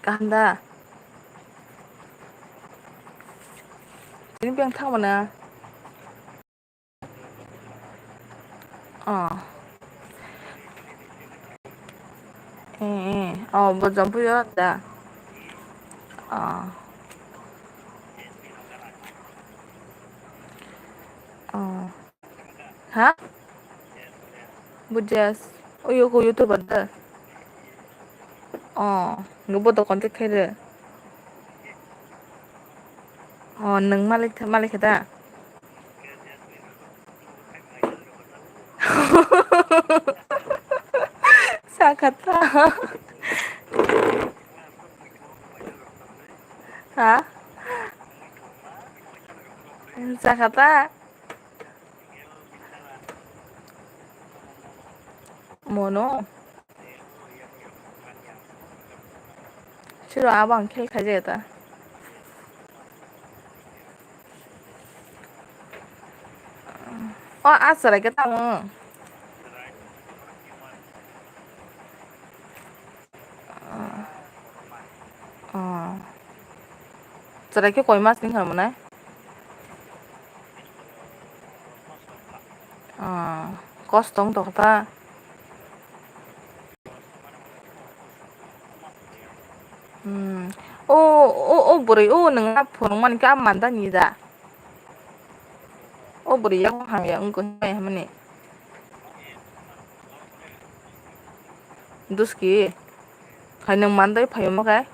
간다. 병 타고나. 뭐 점프 열었다. 어, 어. hả? Bujas. Oh iya, aku YouTube ada. Ngebuat konten kayak neng malik malik kita. Sakata. Hả? Sakata. Mono. Chứ là bằng cái gì ta? Asa lagi tahu. Cerai koi mas nih kamu nih. Kosong tuh ta. Beri, nengah purungan ke aman ta nida. Beri yang hang yang engkau mana? Duski. Kayak neng mandai payung makai.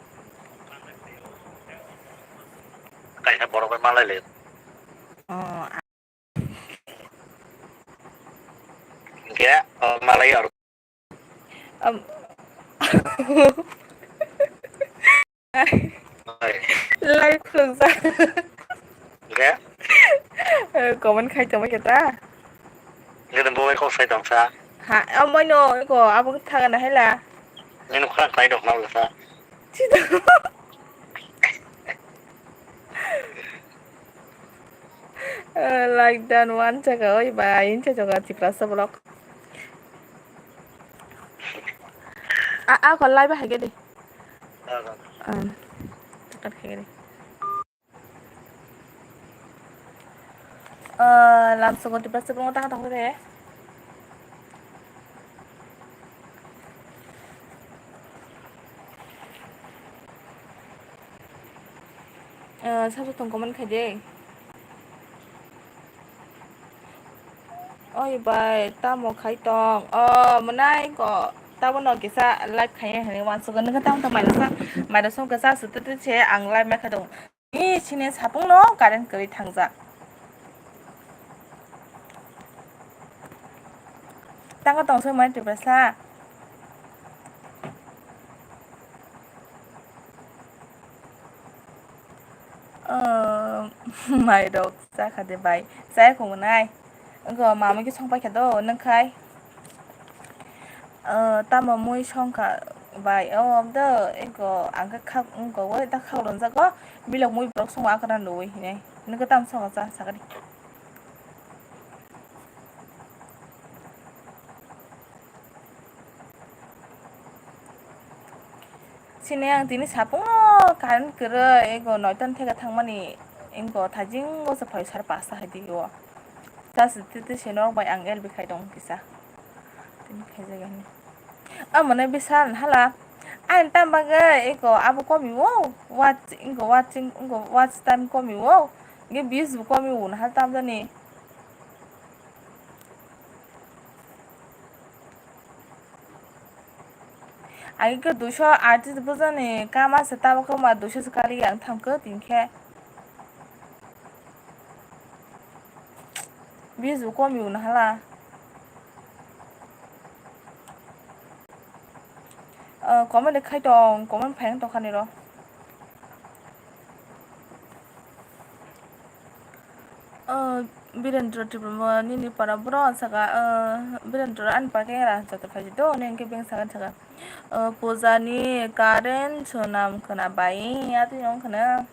Kayak borok malah lihat. Kira malah ya. Live thường ra. Kira. Còn mình khai cho mấy cái ta. Người ta bôi không phải đồng xa. Hả? Ông mới nói của ông thằng này hay là? Nhưng nó khác phải đồng nào là sao? Like dan one chắc ơi bà yến cho cái chỉ là blog. Còn live hay cái đi. Chắc cái đi. Làm xong còn tiếp blog ta không thế. Sao tôi comment khai đi. Ôi bài ta một khai tòng mà nay có ta muốn nói cái sao live khai hay là số cái tao tao mày đã xong cái sao sự tự chế ăn live mày khai tòng 이 지네 사봉노 가른 거리 탕자 땅가 동서 많이 들어서 mày đột ra khả địa bài sẽ cùng này gờ mà mấy cái xong bay cả đồ nâng khai ta mà mua xong cả bài ông đó em có ăn cái khâu ông có với ta khâu lần ra có bây giờ mua bọc xong ăn cái đó nuôi này nó cái tam xong ra sao cái đi xin em tí nữa sắp nó cán cái rồi em có nói tên theo cái thằng mà nè em có thay chính có sẽ phải sát bát sao hay đi qua ta sẽ tự sẽ nó bài ăn el bị khai đông thì sao tính khai ra cái mà này bị sao hả là anh tam bagai eko abu komi wo what ingo watching ingo watch time komi wo ge bis bu komi wo hal tam da ni ai ke 200 bu za ni kama se ta ko ma 200 sekali yang tham ke tin khe bis bu komi wo hala có mấy đứa khai tròn có mấy phèn tròn khăn này rồi Birendra Debbarma ni para bro saka Birendra an pakai lah jatuh faji tu ni yang kebeng sangat saka poza ni karen sonam kena bayi ya tu yang kena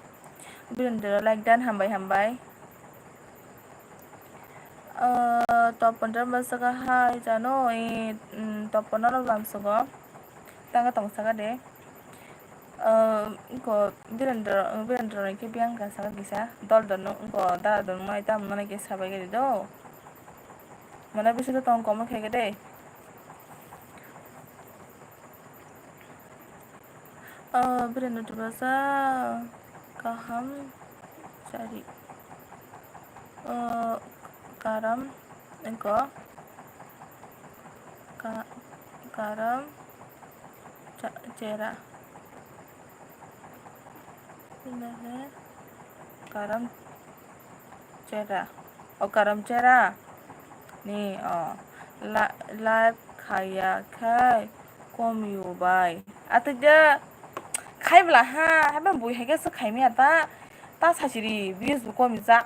Birendra like dan hambai top pandra masaka hai Janu top pandra lam saka tangga tong saka deh Inko birandro ke bianga sa gisa dol don inko da don mai tam mana ke sa bageri do mana bisa to tong koma khege de birandro to basa kaham cari karam inko karam cera benar karam cera karam cera nih live kaya kai komiu bai atau dia kai belah ha haben bui hege se kai mi ata ta sasiri bis bu komi za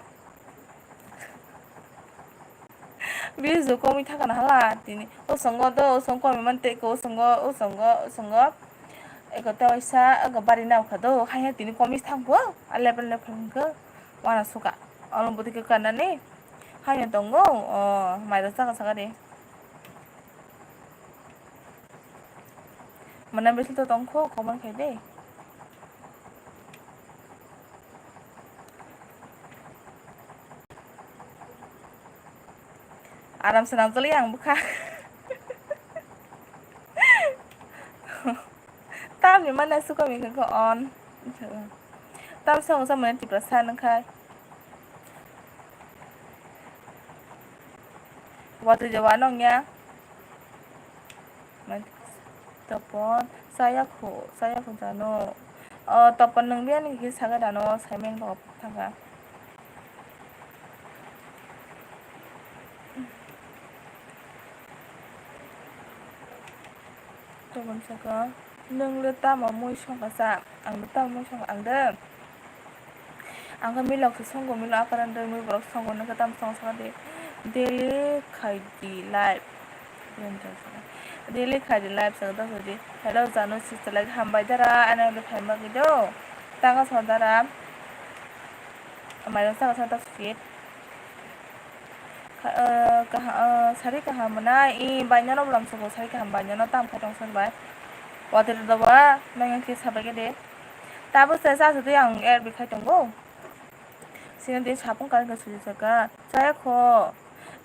bis bu komi ta kana hala tini usongo do usong komi mante ko usongo eko tahu isa eko bari na ukado hanya tini komis tanggo level ke wana suka orang putih ke kanan nih hanya tunggu mai rasa kasar deh mana bisa tuh tongko komen kayak deh aram senang tuh yang buka tam mana suka mikir ke on tam sama di perasaan kai waktu jawanongnya telepon saya Janu telepon neng dia nih kisah dano saya main bawa tangga telepon saya neng leta mau muisong kasa ang leta muisong ang deh ang kami lok songgo milo akaran deh milo blok songgo neng ketam song deh daily kaidi live daily kaidi live sagda sodi hello Janu sister like hambai dara ana le phaima gido tanga sodara amai sa sa ta fit sari kaham mana I banyak no belum sebut sari kaham banyak no tam katong sen bai water dawa nang ke sabage de tabu sa sudu yang bikai tunggu sini dia sapung kan ke suji saka saya ko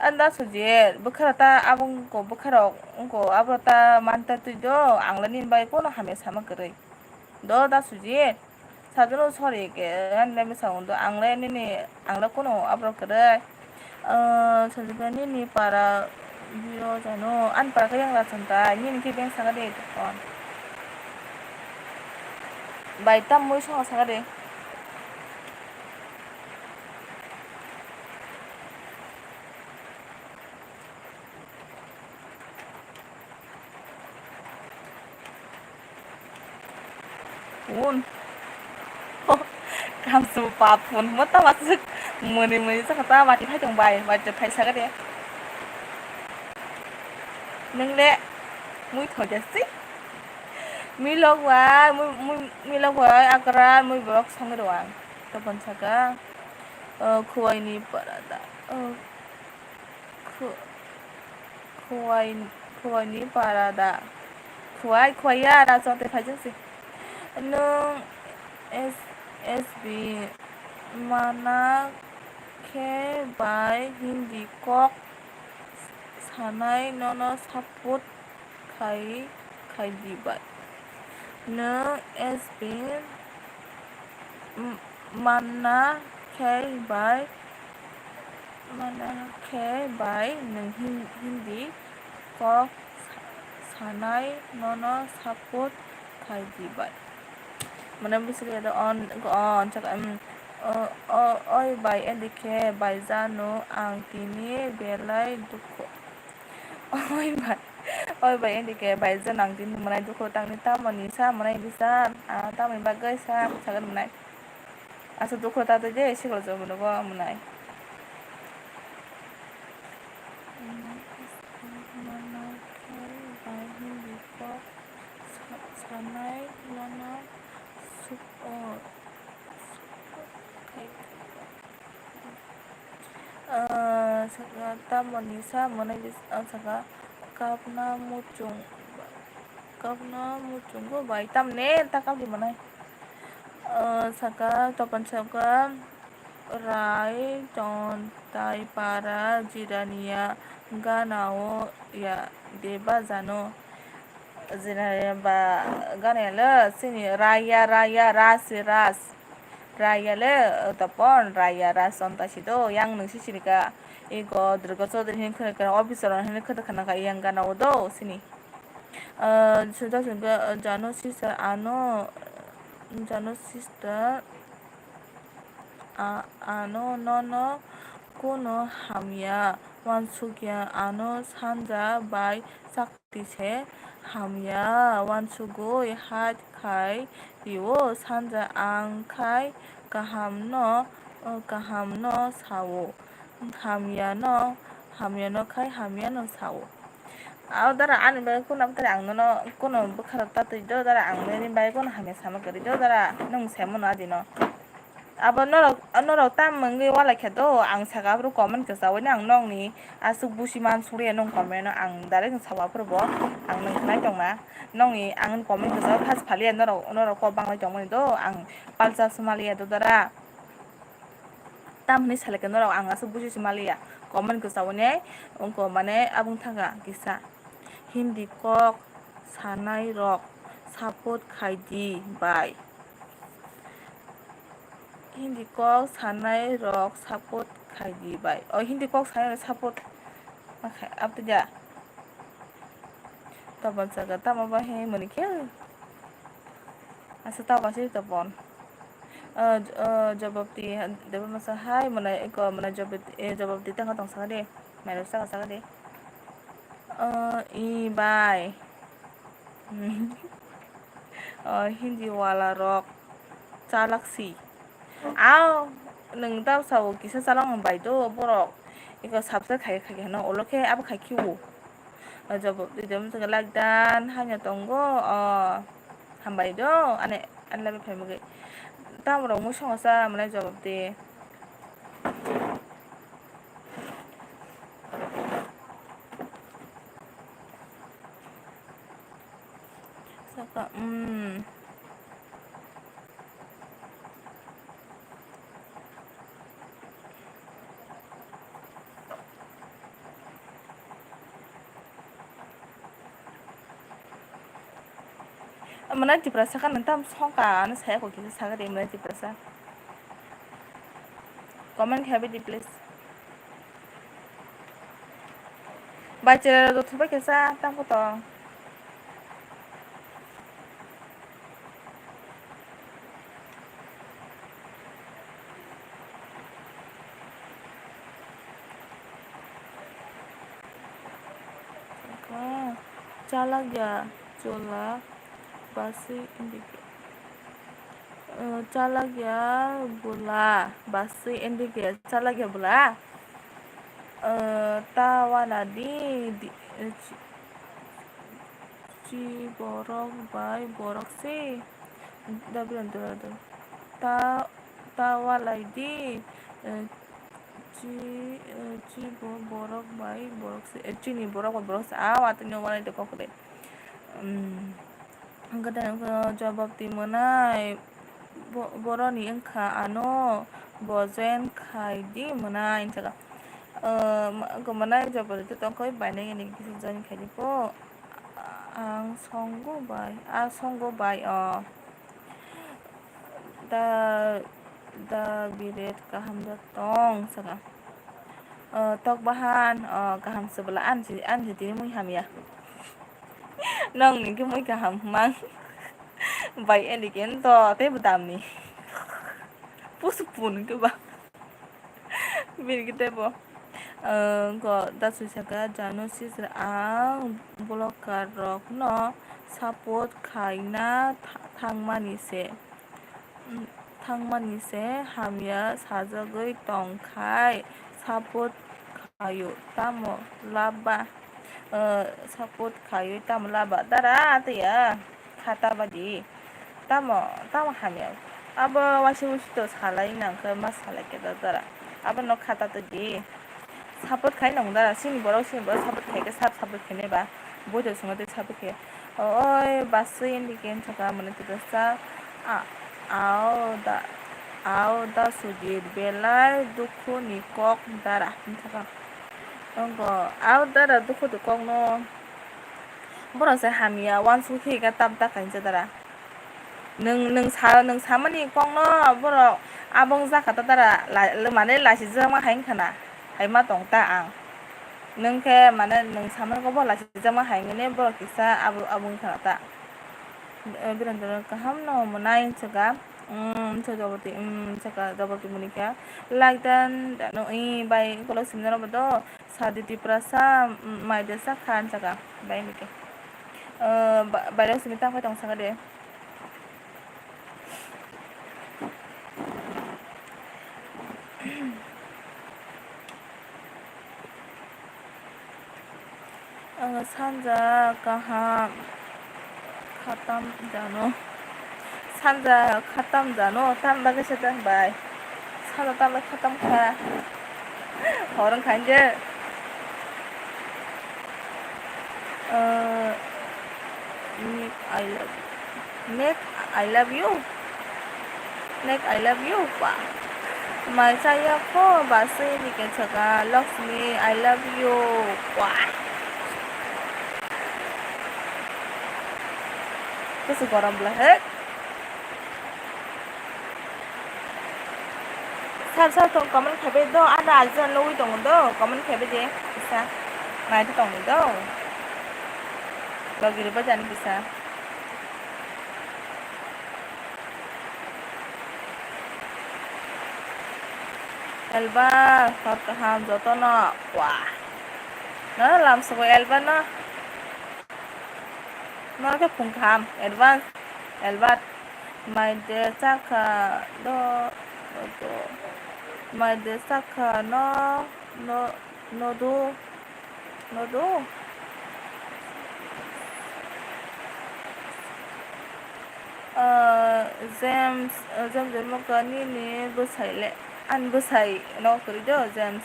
anda suji bekerata abang ko bekerok ko abrata manta tu do anglanin bai ko no hame sama kerai do da suji saduno sorry ke anda misal untuk anglanin ni angla ko no abro kerai sebenarnya nih para bio Janu an para yang rasanta ini nih yang sangat deh kon baik tam muy sangat deh pun kamu sempat pun mau tahu masuk muni sakata mati hai tong bai mati hai sangat deh neng le muy thoi sih mi log wa akaran muy blok sang doang telepon saga kuai ni parada kuai ni parada kuai ya da so te phajin sih nung SB mana ke bai hindi kok sanai nono saput kai dibat nung SB mana ke bai nung hindi kok sanai nono saput kai dibat mana bisa ada on cak oi bai endike bai Janu ang tini belai duko oi bai endike bai Janu ang tini mana duko tang ni tam manisa mana bisa tam ni bagai sa sagan mana asa duko ta tu je sih kalau jauh mana mana bai hindi kok sanai nono saka manisa mana saka kapna mucung kapna muchungo bai tamne takap di mana saka topan saka rai contai para jirania ganao ya deba jano jirania ba ganela sini raya ras raya le tapon raya ras sonta sido yang nungsi sini ka iko drugo so hin kana officer hin kana ka yang ganao do sini sudah juga Janu sister Janu sister nono kuno hamya wansugya sanja bai sakti se hamya wansugo hat kai rio sanja angkai kaham no sawo hamya no kai hamya no sawo dara ani bai kuna tara ang no kuna bukhara tatu do dara ang ne bai kuna hamya sama kari do dara nung semo no adino aba norok tam mangi wala khedo ang saga bro comment ka sawani ang nong ni asuk busiman suri nong comment ang dare ng sawa pro bo ang nang khai tong na nong ni ang comment ka saw khas phali norok ko bang lai tong ni do ang palsa somalia do dara tam ni sale ka norok ang asuk busi somalia comment ka sawani ongko mane abung thaga kisa hindi kok sanai rok support khaidi bai hindi kok sanai rok support khaidi bai hindi kok sanai support ab ja taban saga tama ba he mani kya asa tawa si tabon jawab di deba masa hai mana eko mana jawab di tang tong saga de mai saga de i bai hindi wala rok chalak aw nung tao sau kisa salang bai do borok iko sabsa khai no oloke ab khai kiwo jawab di dem saga lagdan hanya tonggo hambai do ane labe phaimuge tamro mu songosa mana jawab di saka mana diprasa kan entam songka anu saya kok gitu saga de mana diprasa comment have it please baca tutup kesa tam potong calag ya cola basi indike calag ya bula basi indike calag ya bula tawana di ci borok bai borok si dabran do tawalai di ci borok bai borok si cini borok si atnya wala de kokde Kadang jawab di mana boroni engka bozen khaidi mana intaga kemana jawab itu tongkoi banyak yang dikirim khaidi po ang songgo bai da biret kaham datong saka tok bahan kaham sebelah an jadi mui ham ya nong ni cái mũi kaham mang vậy em đi kiến to thế mà tạm ni pusupun cái ba bên cái table có đã suy saka Janu sister ang blocker rock no support khaina thangmani se hamya sajagoi tongkhai support khayo tamo laba support khayo tamo laba dara ya kata badi tamo hamya aba wasi to salai nang ke masalai ke dara aba no kata to di support khai nang dara sini borok support khai ke support khene ba Bodo sungai sabke. Oi basu ini kan cakap mana tu dasa. Au da sujud belar duku nikok darah cakap. Engko au darah duku nikok no. Borang saya hamia wan suki kata tak kan cedera. Neng sama ni kong no borang abang zakat tara lemane lasi zama hain kana. Hai ma tong ta ang. Neng ke mana neng sama ko bola si zama hain ne borang kisa abang kana ta. Bilang kaham no menai cakap. Coba cakap double menikah. Like dan no by kalau sebenarnya betul sadi di perasa mai desa kan cakap by nikah. By sebentar aku tong sangat deh. 산자 kaham khatam jano. 산자 khatam jano tam bagai sedang by. 산자 tam khatam kha. Orang kanja. Nick I love you. Nick I love you pa. Mai saya ko bahasa ini kan cakap love me I love you wah. Terus orang belah Sao tong comment khabe do ada ajan lui tong do comment khabe je bisa mai tong do lagi riba jan bisa Elba ham joto no wah nó làm sao Elba nó cái phùng kham advance Elba mai de saka do mai de saka no do James một cái ni besai le an besai no kerja James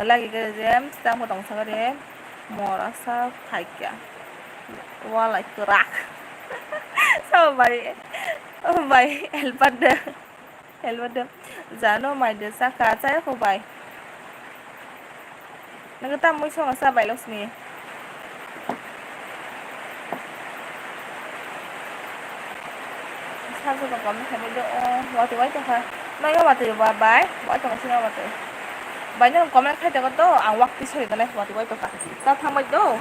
lagi ke James đang potong sagare morasa kaya wala kerak sao bay Elbada Janu mai de saka saya ko bay nagata mo siya sa bay los ni sao cho con thấy video vào từ cho ha nó có vào từ vào bài vào trong xin vào từ bài nó có mấy cái cho có ăn waktu sih itu nih vào từ cho ha tao tham itu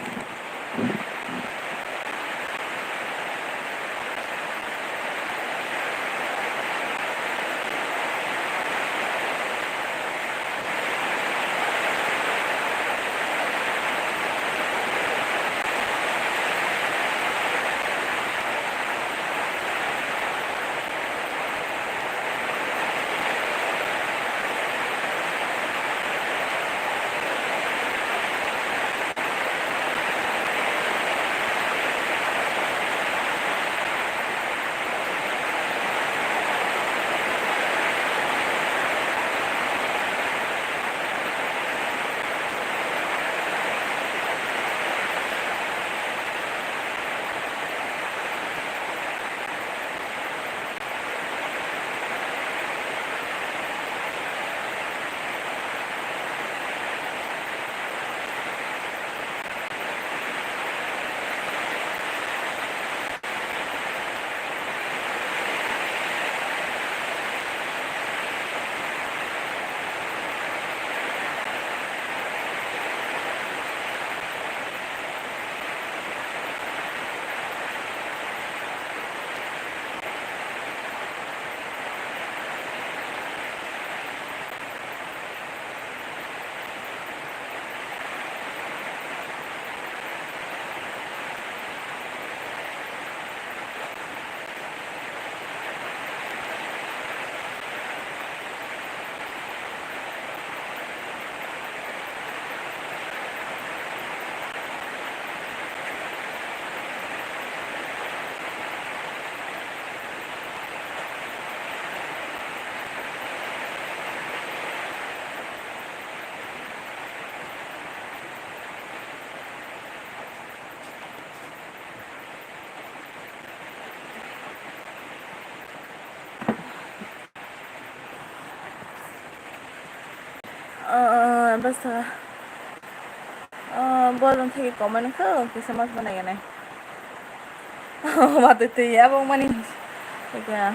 basta bolong thegi komen ko Christmas banai này mà từ từ ya bông mani kaya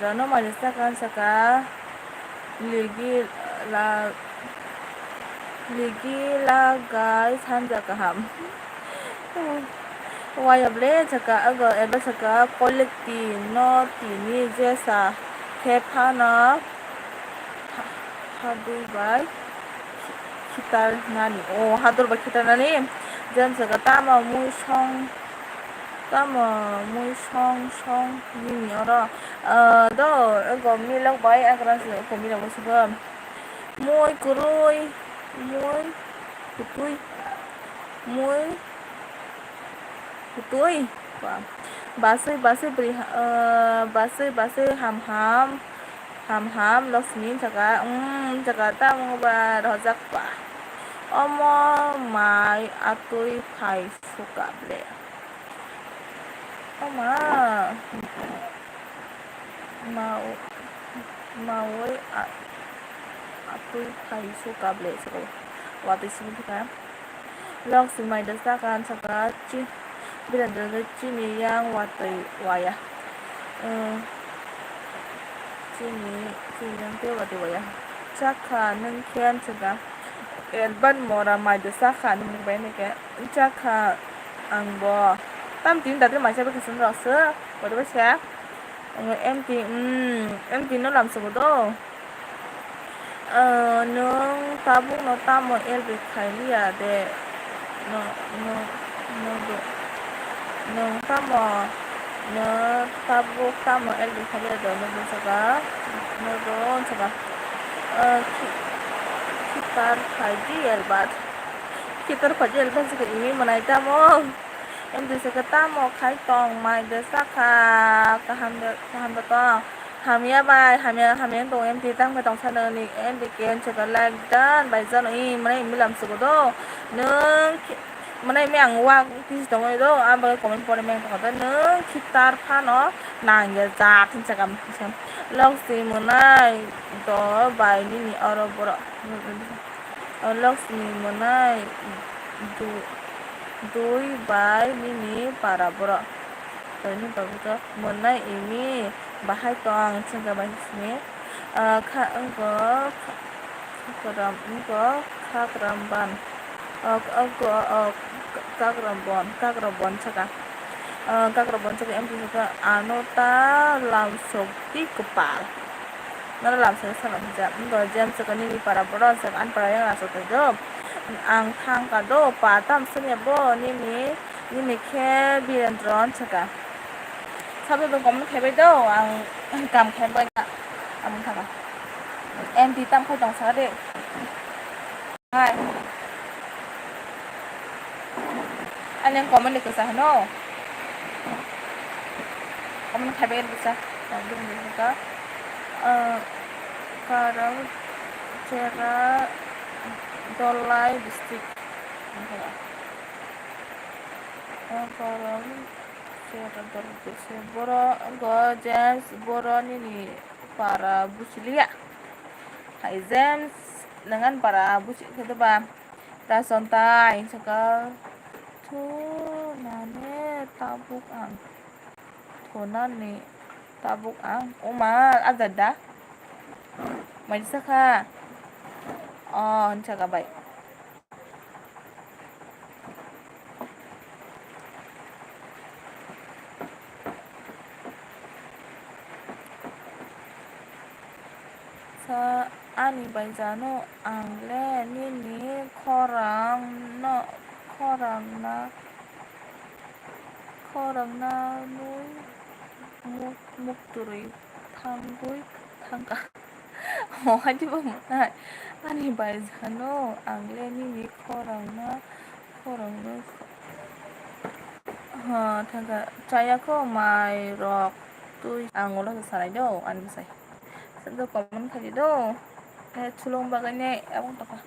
Janu malisa kan saka la ligi la guys hanja kaham wayable saka aga eba saka quality no tini jesa khepana hadu bai khitar nani hadur bai khitar nani jam saka tama muy song ni ora do ego mi lang bai agran se ko mi lang suka muy kurui muy kutui muy kutui basui beri basui ham Laksmi jaga ta mo ba rojak pa omo mai atui phai sukable oma mau atui phai sukable so what is it ka Laksmi mai dasa kan saka chi bilang dari sini yang watai waya sini yang tu watai waya cakha neng kian cakap ban mora mai desa kan neng bayi ke cakha angbo tam tin tadi macam apa kesan rasa pada baca em tin nó làm sao đó nung tabung nó tam một el bị khai lia de no do nung tamo no tabuk tamo el di kali do no don saka kitar phaji el bat saka ini manai tamo em di saka tamo khai tong mai de saka kaham da tong hamia bai hamia tong em di tang tong sana ni em di ken saka lag dan bai zan i manai mi lam saka do nung mana yang wang di situ itu ambil komen yang kata neng kitar pano nangya zat cakap macam Laksmi mana itu bayi ni orang bora Laksmi mana dui bayi ni para bora ini bagus tu mana ini bahai tong cakap macam keramban kagrabon cakap em juga anota làm sụp tí kepal nó làm sụp salam jam rồi jam sekarang ini para boron sekarang para yang langsung terjawab ang thang kado patam senyabo ini ke birandron cakap sampai berkomen kebe do ang kam kebe ang thang em đi tam khai tổng xã đệ hai anh em comment được sa no comment khaber bisa belum bisa karang cera dolai district karang cera dolai district boro ni para busilia hai James dengan para busik itu ba rasontai sekal tu nane tabuk ang nane tabuk ang umal agada mai saka cakap baik sa ani bai Janu angle ni korang na nui muk turi tangka aja bang ani bai Janu angle ni korang na tangka caya ko mai rok tu angola sarai do an bisa sentuh komen kali do tulung bagainya abang toka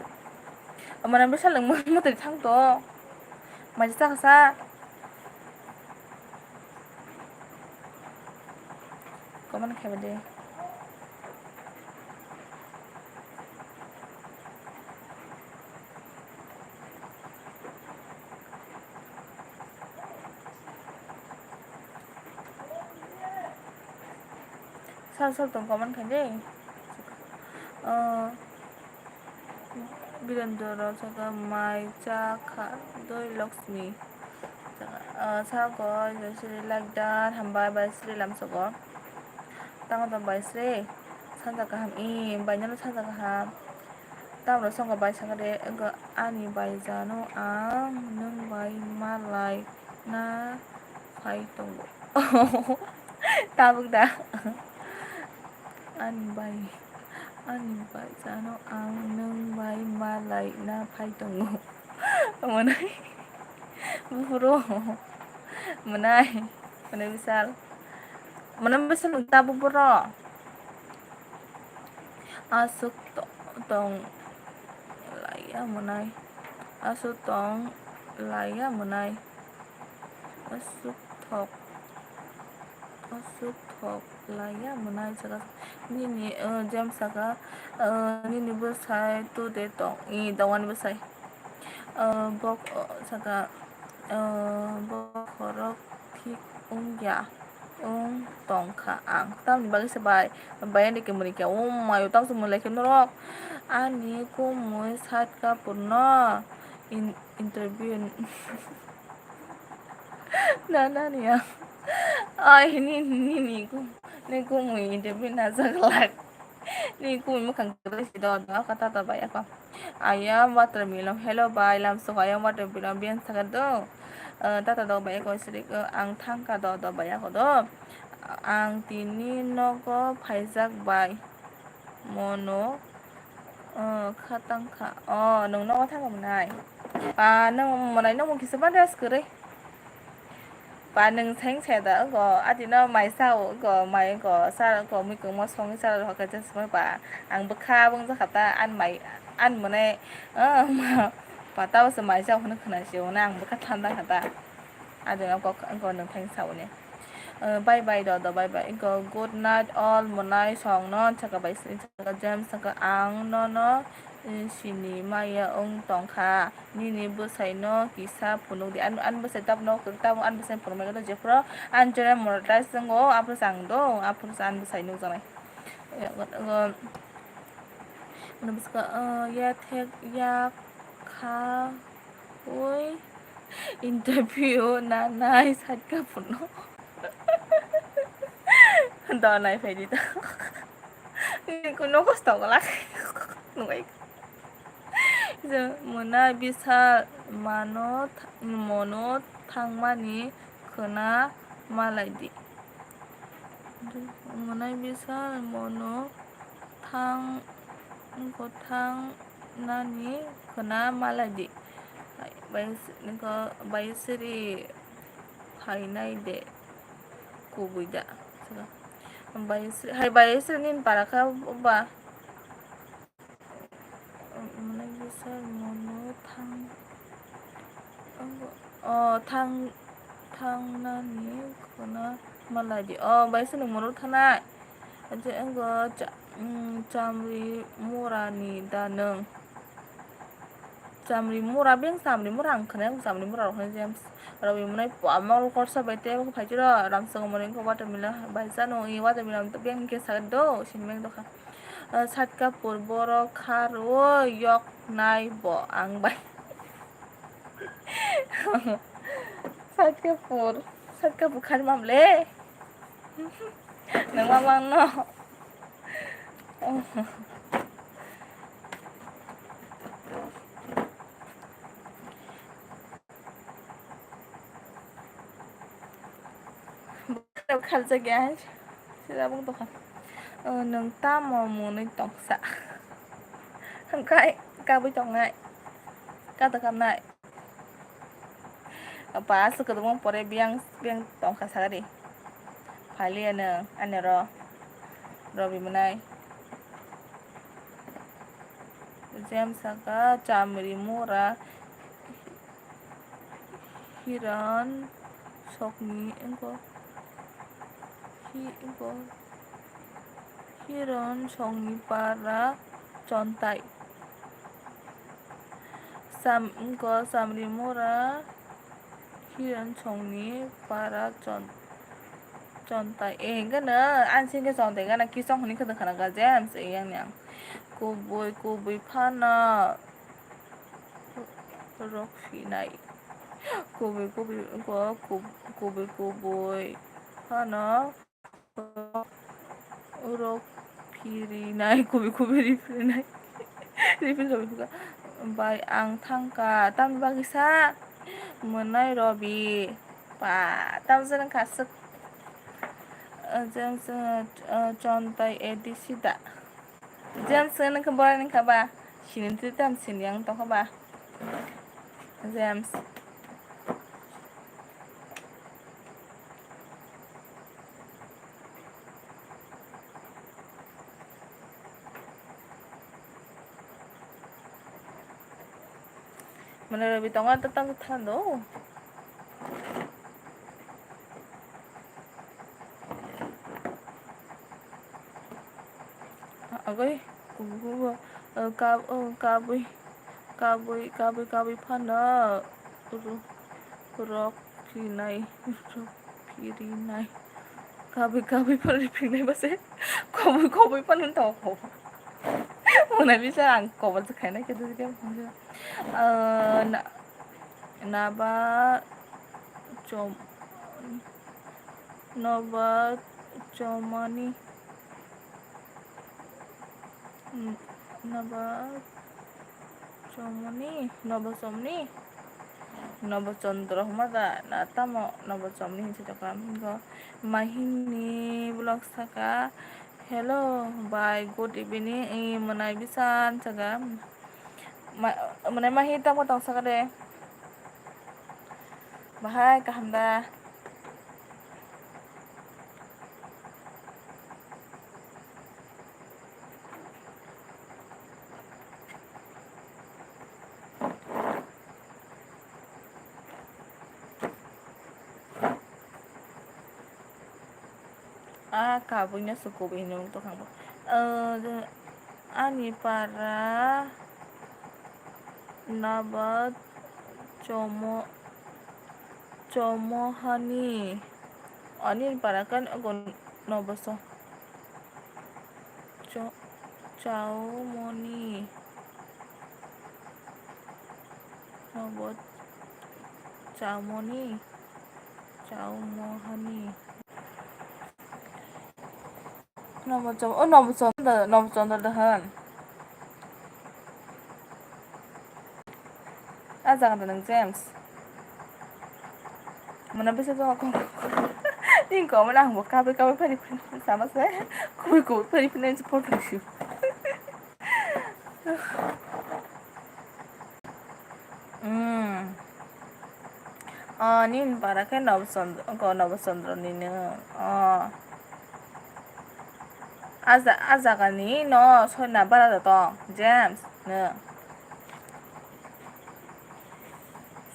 mana bisa leng mau tadi tang to macam kasa komen kayak bede sarsortong comment kan deh Birendoro jaga mai cha kha doi Lakshmi sago Sri like that hambai by Sri lamsogo tango by Sri santa kaham I banyak santa kaham tao rồi xong rồi bài sang đây enggak ani bài Janu ang nung bài malai na phải tunggu tabuk dah ani bài Janu ang nung bài malai na phải tunggu menai buru menai misal tabuk buru asuk tong laya menai asuk tong laya menai asuk thok laya menai jaga nini jam saka nini besai tu de tong I dawan besai bok saka bok horok thik ya tong kha ang tam ni bagi sebai bayan de kemuri kya mayo tam semula kenrok ani ko moi sat ka purno interview na ni ya ai ni ko moi interview na saklak ni ko mo kang si do kata ta baya ko ayam watermelon hello bye lam so ayam watermelon bian sagado tata do baya ko sri ang thangka do baya ko do ang tini nogo phaijak bai mono khatangkha nung nogo thangka manai nung manai nung kisa bandas kere nung thang seda go adina mai sao go mai go sa go mi kung mo song sa ho ka jas mai ang bekha bung za khata an mai an manai tao sa mai sao hna khna siu nang bekha thanda khata adina go nung thang sao ne bye bye do bye bye go good night all monai song non chaka bai chaka jam saka ang no sini maya tong kha ni busai no kisa punuk di an busai tap no kurta an busai pormai do jepro an jore monetize ngo apro sang do apro san busai no janai no buska ya thek ya kha oi interview na nai sat ka puno đó này phải đi tao nó có tàu lắc nuôi giờ muốn ai biết sao mà nó thằng mà ní khana mà lại đi muốn ai biết sao mà nó thằng có thằng na ní khana mà lại đi bây seri phải này để cô bùi đã Hai sri nin para ka ba mana bisa mono thang na ni kona maladi bai sri mono thana aje enggo chamri murani daneng chamri mura beng chamri murang khane chamri mura khane james rawi munai pamal korsa baite ko phajira ramsang monin ko watermelon baisano I watermelon to beng ke sagdo sinmeng do kha satka purboro kharo yok nai bo ang bai satka bukhar mamle nang mamang no khăn ra gas ra bông to nâng tam mà mùa này tổng xạ thằng cái cao với chồng này cao tập cầm này apa suka tu pore biang tổng khá xa đi phải liền anh rồi bị menai jam saka chamri mura hiran sokni engko hiran sokni para contai samri mura hiran sokni para Contai gana ansin ke contai gana kisong huni kada kana ga James yang kubui pana Roxy nai kubui pana Roxy nai kubui rifri nai rifri juga bai ang tangka tam bagisa menai Robi pa tam senang kasut James contai edisida James senang kembali nih kaba sini tuh tam sini yang tau kaba James mana lebih tahu tentang tando agoy kubu kabui pana Roxy nai kabui pana rifri nai base kabui pana tau kau mana bisa angkau baca kayaknya gitu sih kan naba com naba comani naba somni naba chandra humada nata mo naba somni hinsa jakam hingo mahini blog saka hello bye good evening manai bisan jaga manai mahi tamo tong saka de bahai kahamda kabunya suku ini untuk kamu ani para nabat comohani ani para kan agon noboso caumoni nobot caumoni caumohani nomor contoh dahan jangan tenang James mana bisa tuh aku ini kau mana aku kabel pari sama saya kau pari support issue nin para kan nobosondro nini aza gani no soalnya bara to James ne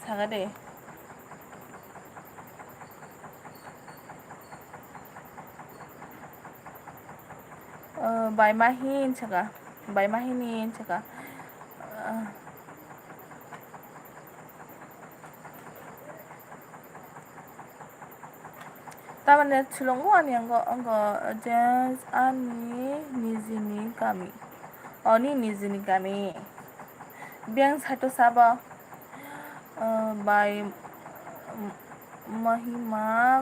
saga deh bai mahinin caka taman sulungku ani anggo James ani nizini kami biang satu sabah by Mahima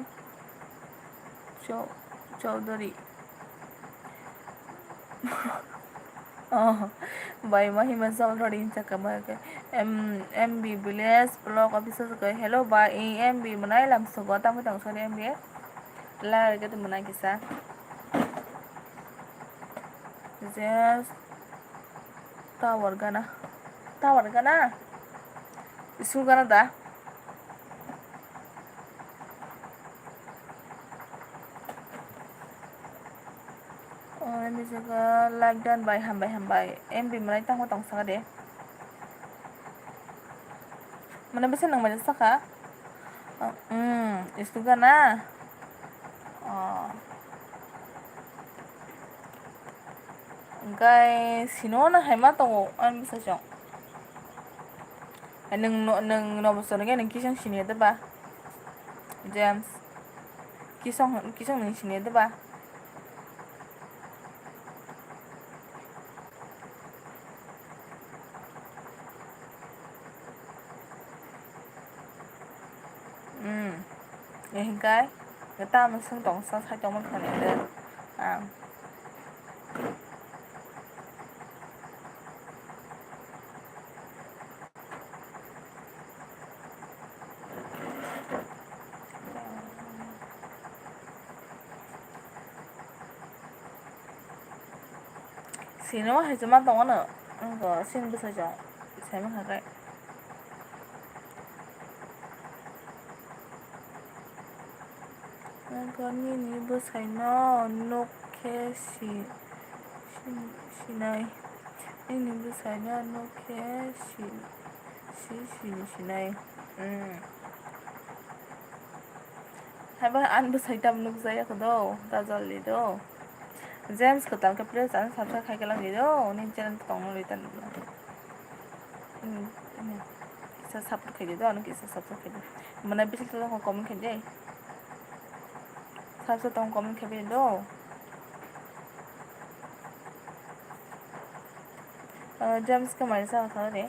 Chaudhary by Mahima Chaudhary cakamak MB village block officer ke hello by MB menai lam sugo tamu tang sore MB lah gitu menai kisah just tower gana isu gana dah MB juga like dan by hambai MB menai tang tang saka deh mana bisa nang mana saka isu gana guys sinona hema to an bisa jong nung no bosor nang kisang sini ba James kisong ning sini deba. Hingkai kita masing tong sa sai tong man kan de ang sino hai cuma tong ano ang sin bu sa jong sai man kai Kami ni bu sai no no ke sinai ini bu sai no no ke sinai hai ba an bu sai tam nuk zai ko do ta jol li do James ko tam ka pre san sa khai ka lang li do ni chen tong no li tan isa support khai do an ki isa support khai do mana bisi to ko comment khai dei Sao tông comment khai do James ka mai sa tha de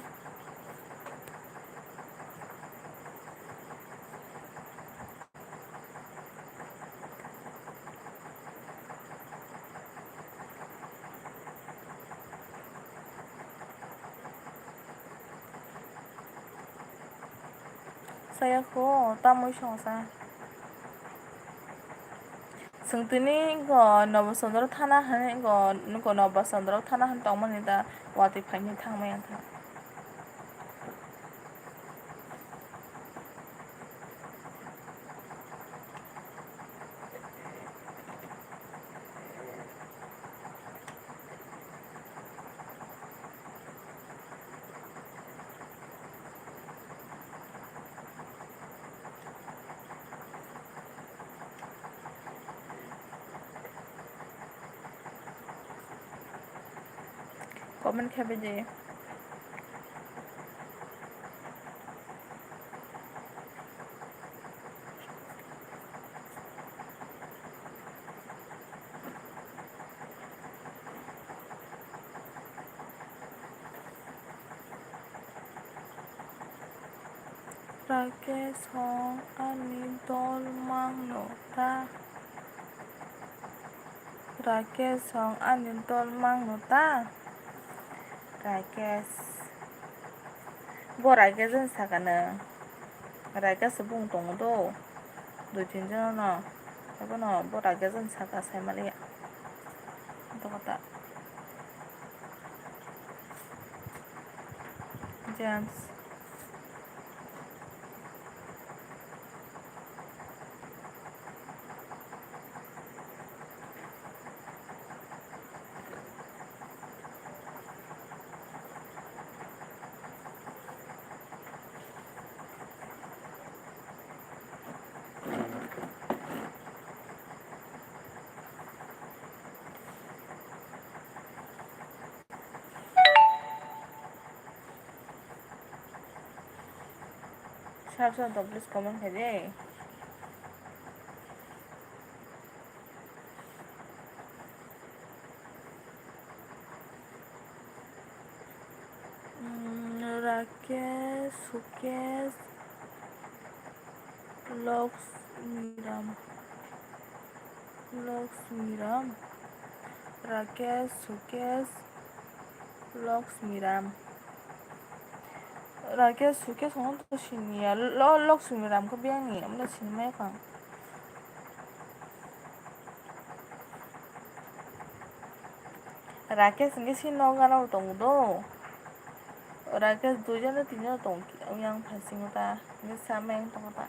saya ko tamoy siya sa Sungtini ko Nobasondro thana han ko Nobasondro thana han tong mani da wati phani thang mai tha comment khai de Rakesh hong ani dol mang no ta Rakesh hong ani dol mang no ta Rakesh bo Rakesh sa kana Rakesh bung tong do tin jo no apa no bo Rakesh sa ka sai mali to kata James Sharp please comment khai de Rakesh Sukesh Loksmiram Rakesh Sukesh Loksmiram Rakesh Sukesh hong to sini ya Loksmiram ko biang ni amla sin mai kang Rakesh nge sin no ga no tong do Rakesh dujan na tinja tong ki yang phasing ta nge sameng tong ta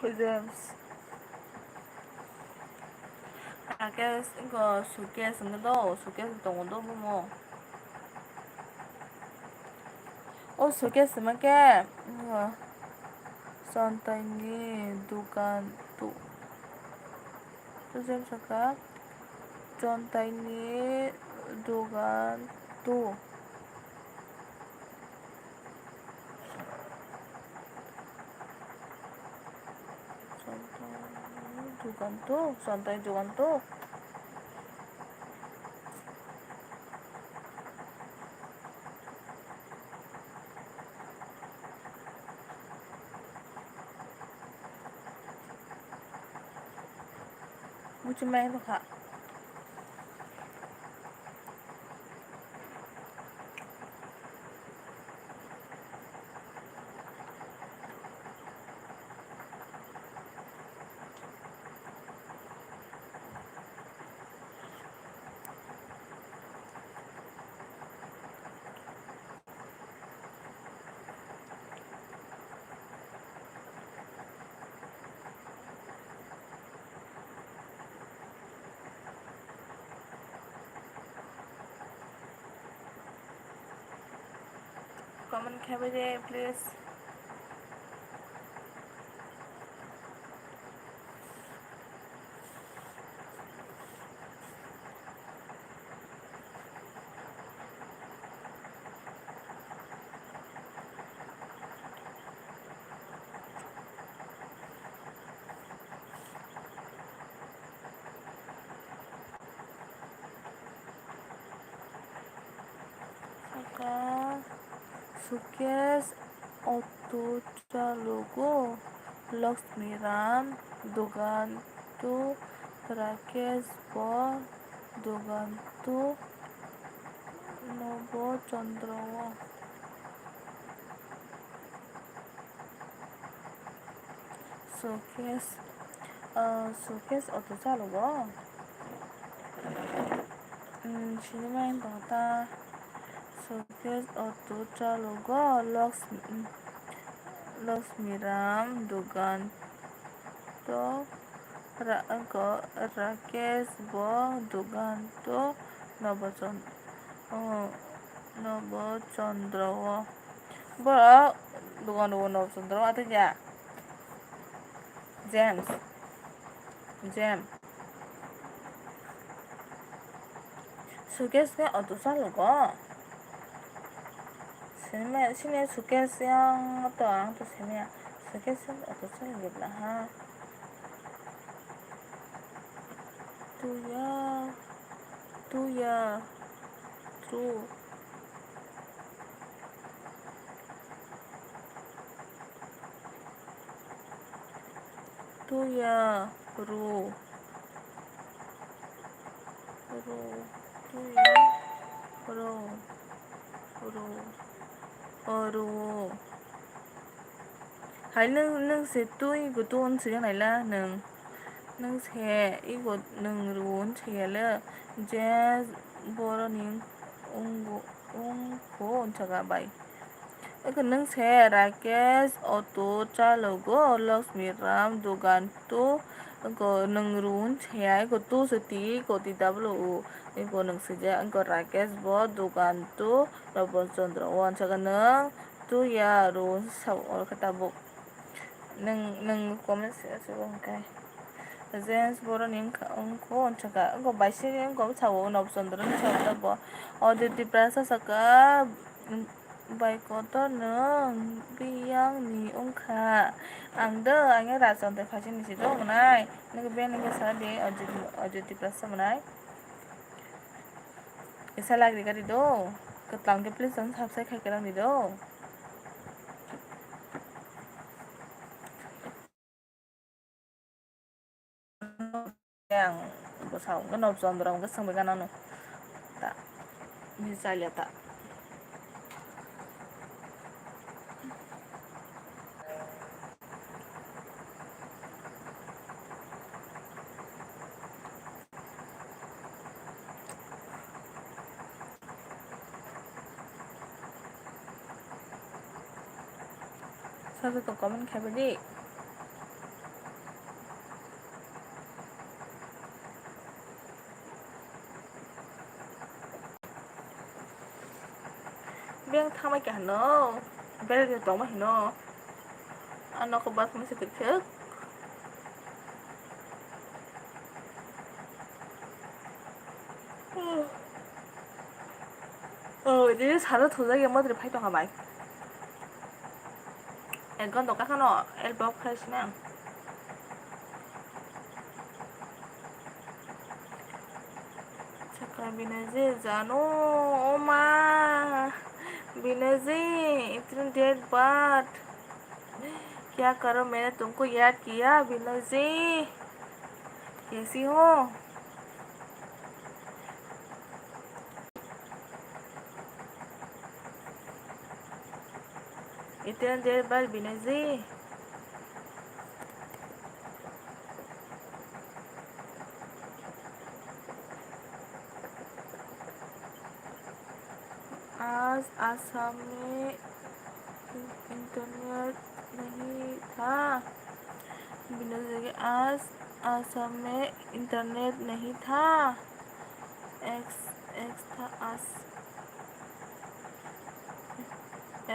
James Rakesh ko Sukesh nge do Sukesh tong do mo o Sukesh ma ke santai ni dukan tu James ka santai ni dukan tu 두간도 전달 두간도 무슨 말로 가? Comment cabaret, please. Maka sukses auto logo Laksmiram Dogantu Rakesh Bo Dogantu Nobo Chandrawa sukses auto logo 신임의 동다 sukses auto logo Laksmiram Dogantu Rakesh Bo Dogantu Nobo Chandrawa 뭐야? 누가 Nobo Chandrawa 아들이야? James sukses auto logo 신의 sukses yang to ang to semia sukses auto gitu lah ha tu ya true tu ya ru tu ya ru hãy nâng sẽ tôi của tôi sự này là nâng sẽ ý của nâng ruốn sẽ là jazz boro ning ung ko jaga bai cái nâng sẽ Rakesh auto logo Laksmiram Dogantu個能रुन छे को तो सती को ती W को नंग सजा को राकेश बो दुकान तो रबन चंद्र वन सगन तो या रुन सब और कताबो नंग कमेंट से बंकाय जेंस बोरो निंग को चका को बाइसे को छावो नब चंद्र छावता बो अदिति प्रासा सका बाइकото nung biyang ni ungka angde angnya rason te fasin di situ menai nege ben nege sadi ojiti prasa menai isa lagi kali do ketlang ke please jangan subscribe kai kelang di do yang besau ngenop sondrong keseng began anu tak bisa lihat tak satu komen kayak begini biang tham ai cả nó bây giờ tổng mà nó anh nó có bắt mình sẽ thực thức 이제 사도 도자기 엄마들이 팔동가 많이 이건 똑같아 너 엘버 프레시면 विनय जी जानू ओ माँ विनय जी इतनी देर बाद क्या करो मैंने तुमको याद किया विनय जी कैसी हो इतनी देर बाद विनय जी आज आसाम में इंटरनेट नहीं था विनय जी आज आसाम में इंटरनेट नहीं था एक्स एक्स था आज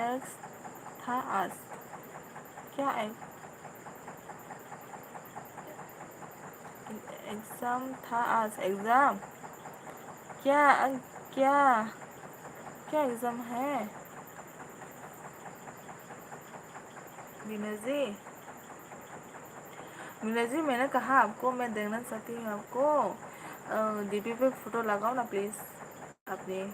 एक्स था आज क्या एग्जाम था आज एग्जाम क्या क्या क्या एग्जाम है विनय जी मैंने कहा आपको मैं देखना चाहती हूँ आपको डीपी पे फोटो लगाओ ना प्लीज अपने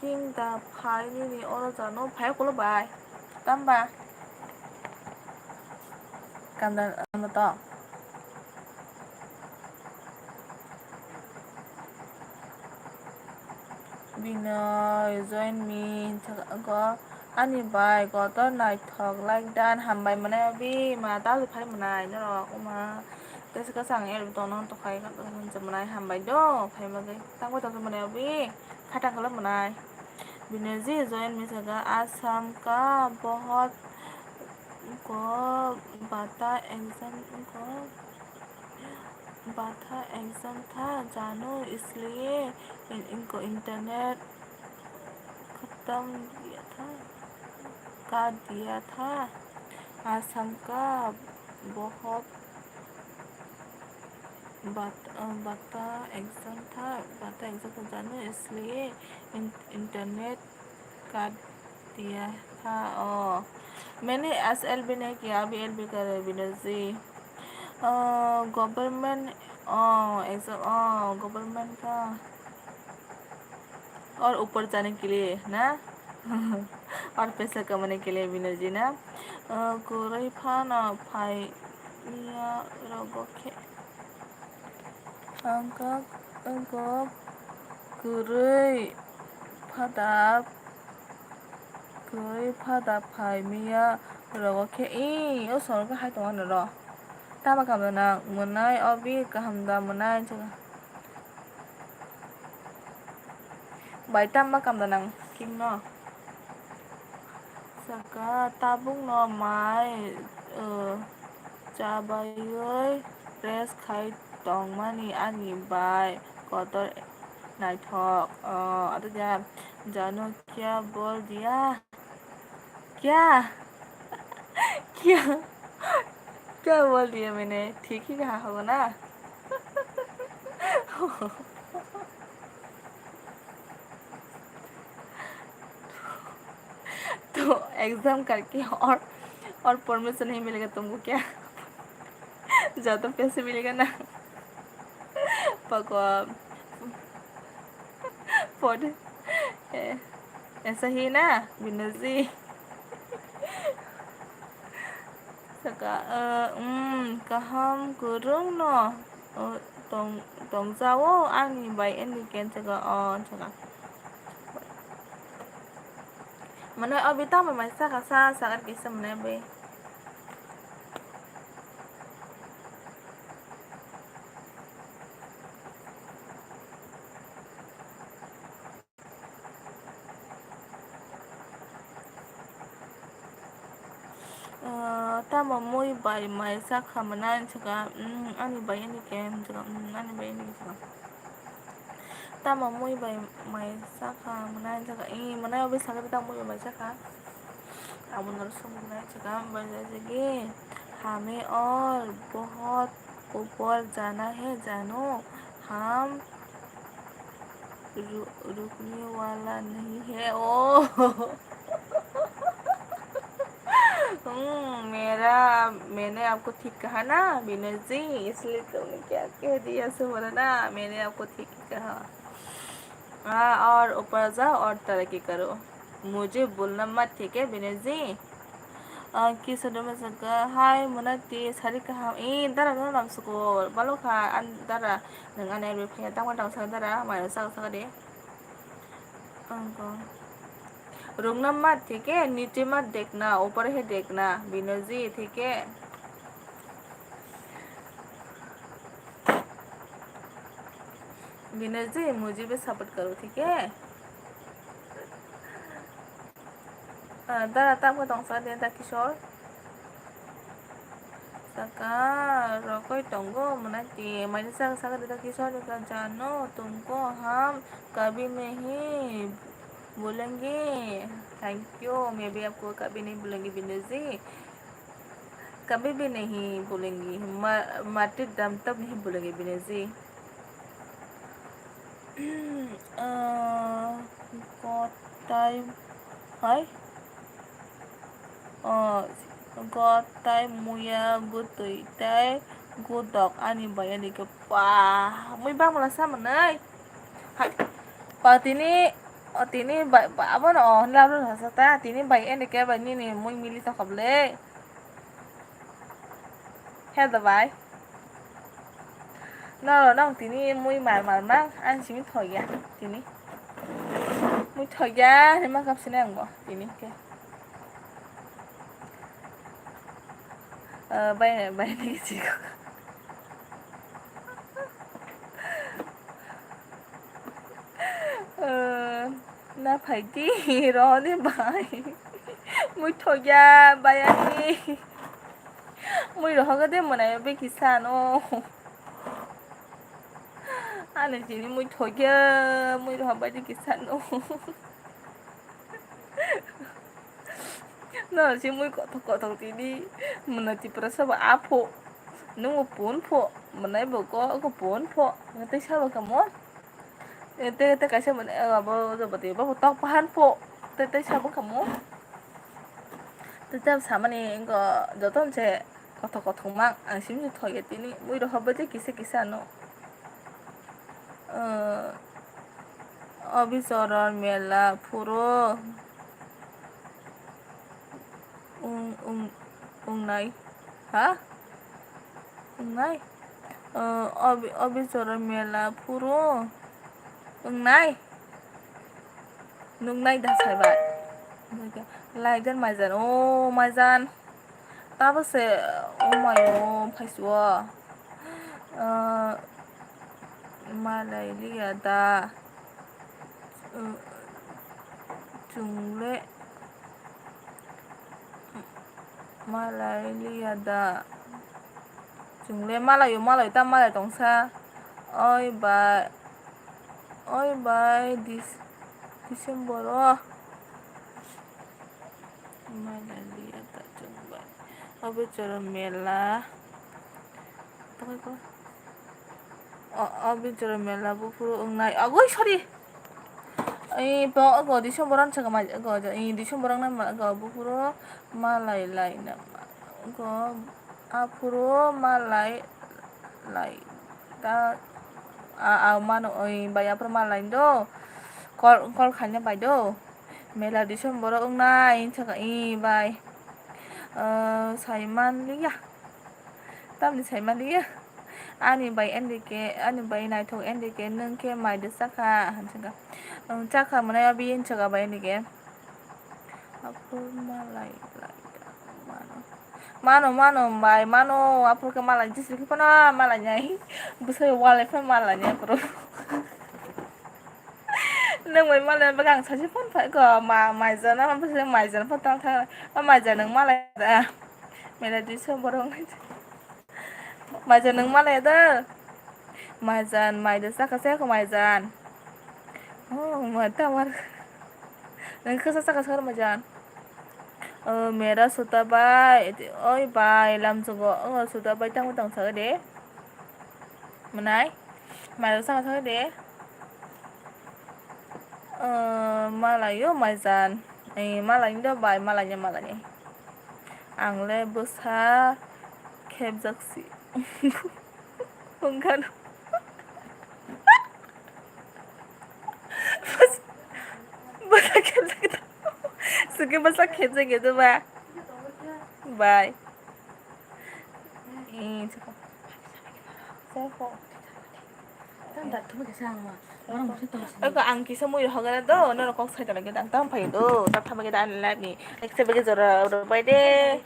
킹다 파이니 어쩌노 발골로 봐 깜바 깜다 Bina join me có anh bài có tới này thật like dan hàm bài mà này bi mà tao thì phải mà này nữa rồi cũng mà cái sẽ có sang em tao nó tao phải cái mình này hàm bài đó phải mà cái tao có tao mà này bi khai thác cái mà này Bina जी join me सगा आसाम का बहुत को बाता exam था जानू इसलिए इनको internet खत्म कर दिया था आसाम का बहुत बाता एग्जाम था जानू इसलिए इंटरनेट काट दिया था मैंने SLB नहीं किया अभी LB कर रहे विनय जी गवर्नमेंट एग्जाम गवर्नमेंट का और ऊपर जाने के लिए ना और पैसा कमाने के लिए विनय जी ना कोई फाना फाई या रोगोखे अंका अंको गुरुई फादा फाई मिया रोगोखे ओ सोर का हाय तो रो तामा kamdana munai obi kahamda munai jaga bai tamma kamdana kimno saka tabung no mai chabayoi press khai tongmani ani bai kotor nai thok adu janu kya bol diya क्या क्या क्या बोल दिया मैंने ठीक ही कहा होगा ना तो एग्जाम करके और परमिशन नहीं मिलेगा तुमको क्या ज़्यादा पैसे मिलेगा ना पकवा ऐसा ही ना विनय जी kaham kurung no tong jawo ani bai ani ken jaga on jaga mana abita mai saka sa bisa mana be tama muy bai mai saka mana jaga ani bai ani ken jaga ani bai ani jaga tama muy bai mai saka mana jaga mana obi saka ta muy bai saka abun रसों बनाए जगह बजा जगे हमें और बहुत ऊपर जाना है जानो हम रुकने वाला नहीं है ओ मेरा मैंने आपको ठीक कहा ना विनोद जी, इसलिए तुमने क्या कह दिया सो बोला ना, मैंने आपको ठीक कहा। हाँ, और ऊपर जाओ और तरक्की करो, मुझे बोलना मत, ठीक है विनोद जी। किसों में सका हाय मुनाती सारी कहा दारा ना नाम सुको बालो का दारा नंगा ने रुपया तंग मा सा दारा माया सा दे रुकना मत, ठीक है, नीचे मत देखना, ऊपर ही देखना विनोद जी, ठीक है। विनोद जी मुझे भी सपोर्ट करो, ठीक है। दारा तंग मा सा दे दा किशोर सका रोकोई टोंगो मुनाती मैंने सा दे दा किशोर का जानो तुमको हम कभी नहीं बोलेंगे। थैंक यू, मैं भी आपको कभी नहीं बोलेंगी विनोद जी, कभी भी नहीं बोलेंगी, मरते दम तक नहीं बोलेंगे विनोद जी। गताय हाय गताय मुया बुतुइताय गुदक आनि bayani ke pa muy bang mala sama nay hai pa tini ba abo no la lo sa ta tini bai en ke ba ni muy mili ta khable he da bai no no tini muy mal mang an simi thoi ya tini muy thoi ya ni ma kap sinang bo tini ke bai ni chi na phải đi rồi đi bài muy thôi ya bayani muy rồi cái đêm mà này bên kia xa nó anh này chỉ đi muy thôi ya muy rồi bay đi kia xa nó chỉ muy có thằng tí đi mình là chỉ perasa ba apo nó một bốn po mình này bảo có bốn po người ta sao mà cầm mốt te kasi mo bo do bati bo tok pahan po te sabong kamu te sama ni ngo joto je koto mang ang sim ju thoye tini mui ro hobe je kise ano অবিচরণ মেলা পুরো নাই হ্যাঁ নাই অবিচরণ মেলা পুরো নাই nung nay dah sahabat lai dan mazan oh mazan tapa se oh my god paiswa malai liada jungle malai liada jungle malai ta malai tongsa oi bye Desember mana lihat tak coba apa cara mela apa cara mela buku ngai agoi sorry po go Desemberan cakap macam go Desemberan nama go buku malai lain nama go apuro malai lai ta mano bayar permalai do call khanya bài do mela December ông nai chắc ai bài saiman liya tam ni saiman liya ani bài endike ani bài này thôi endike nâng ke mai được sắc ha chắc là mana biên chắc bài endike aku malai mano bài mano aku ke malai just ke pana malai nyai busai wale fa malai nyai pro nâng mấy mà lên bằng sáu phút phải có mà mày giờ nó không phải mày giờ nó phát tăng thay mà mày giờ nâng mà lại à mày là đi xem bao đông mày giờ nâng mà lại đó mày được sắc cái xe của mày giờ mà tao mà nâng cứ sắc cái xe mày giờ मेरा सुता बाय oi बाय làm जोगो सुता बाय tăng tăng sở đế mà này mày được sắc cái sở đế Malayo maijan. Malayनि दा बाय मालायनि आंलाय बोसा खेबजागसि ओंखानो बोसा खेबजागि सुगे बोसा खेबजागि बा बाय Eko ang kisa mo yung hagana do, no kok sa talaga ang tampay do, tapos magdaan lang ni, except bagay zora bay de.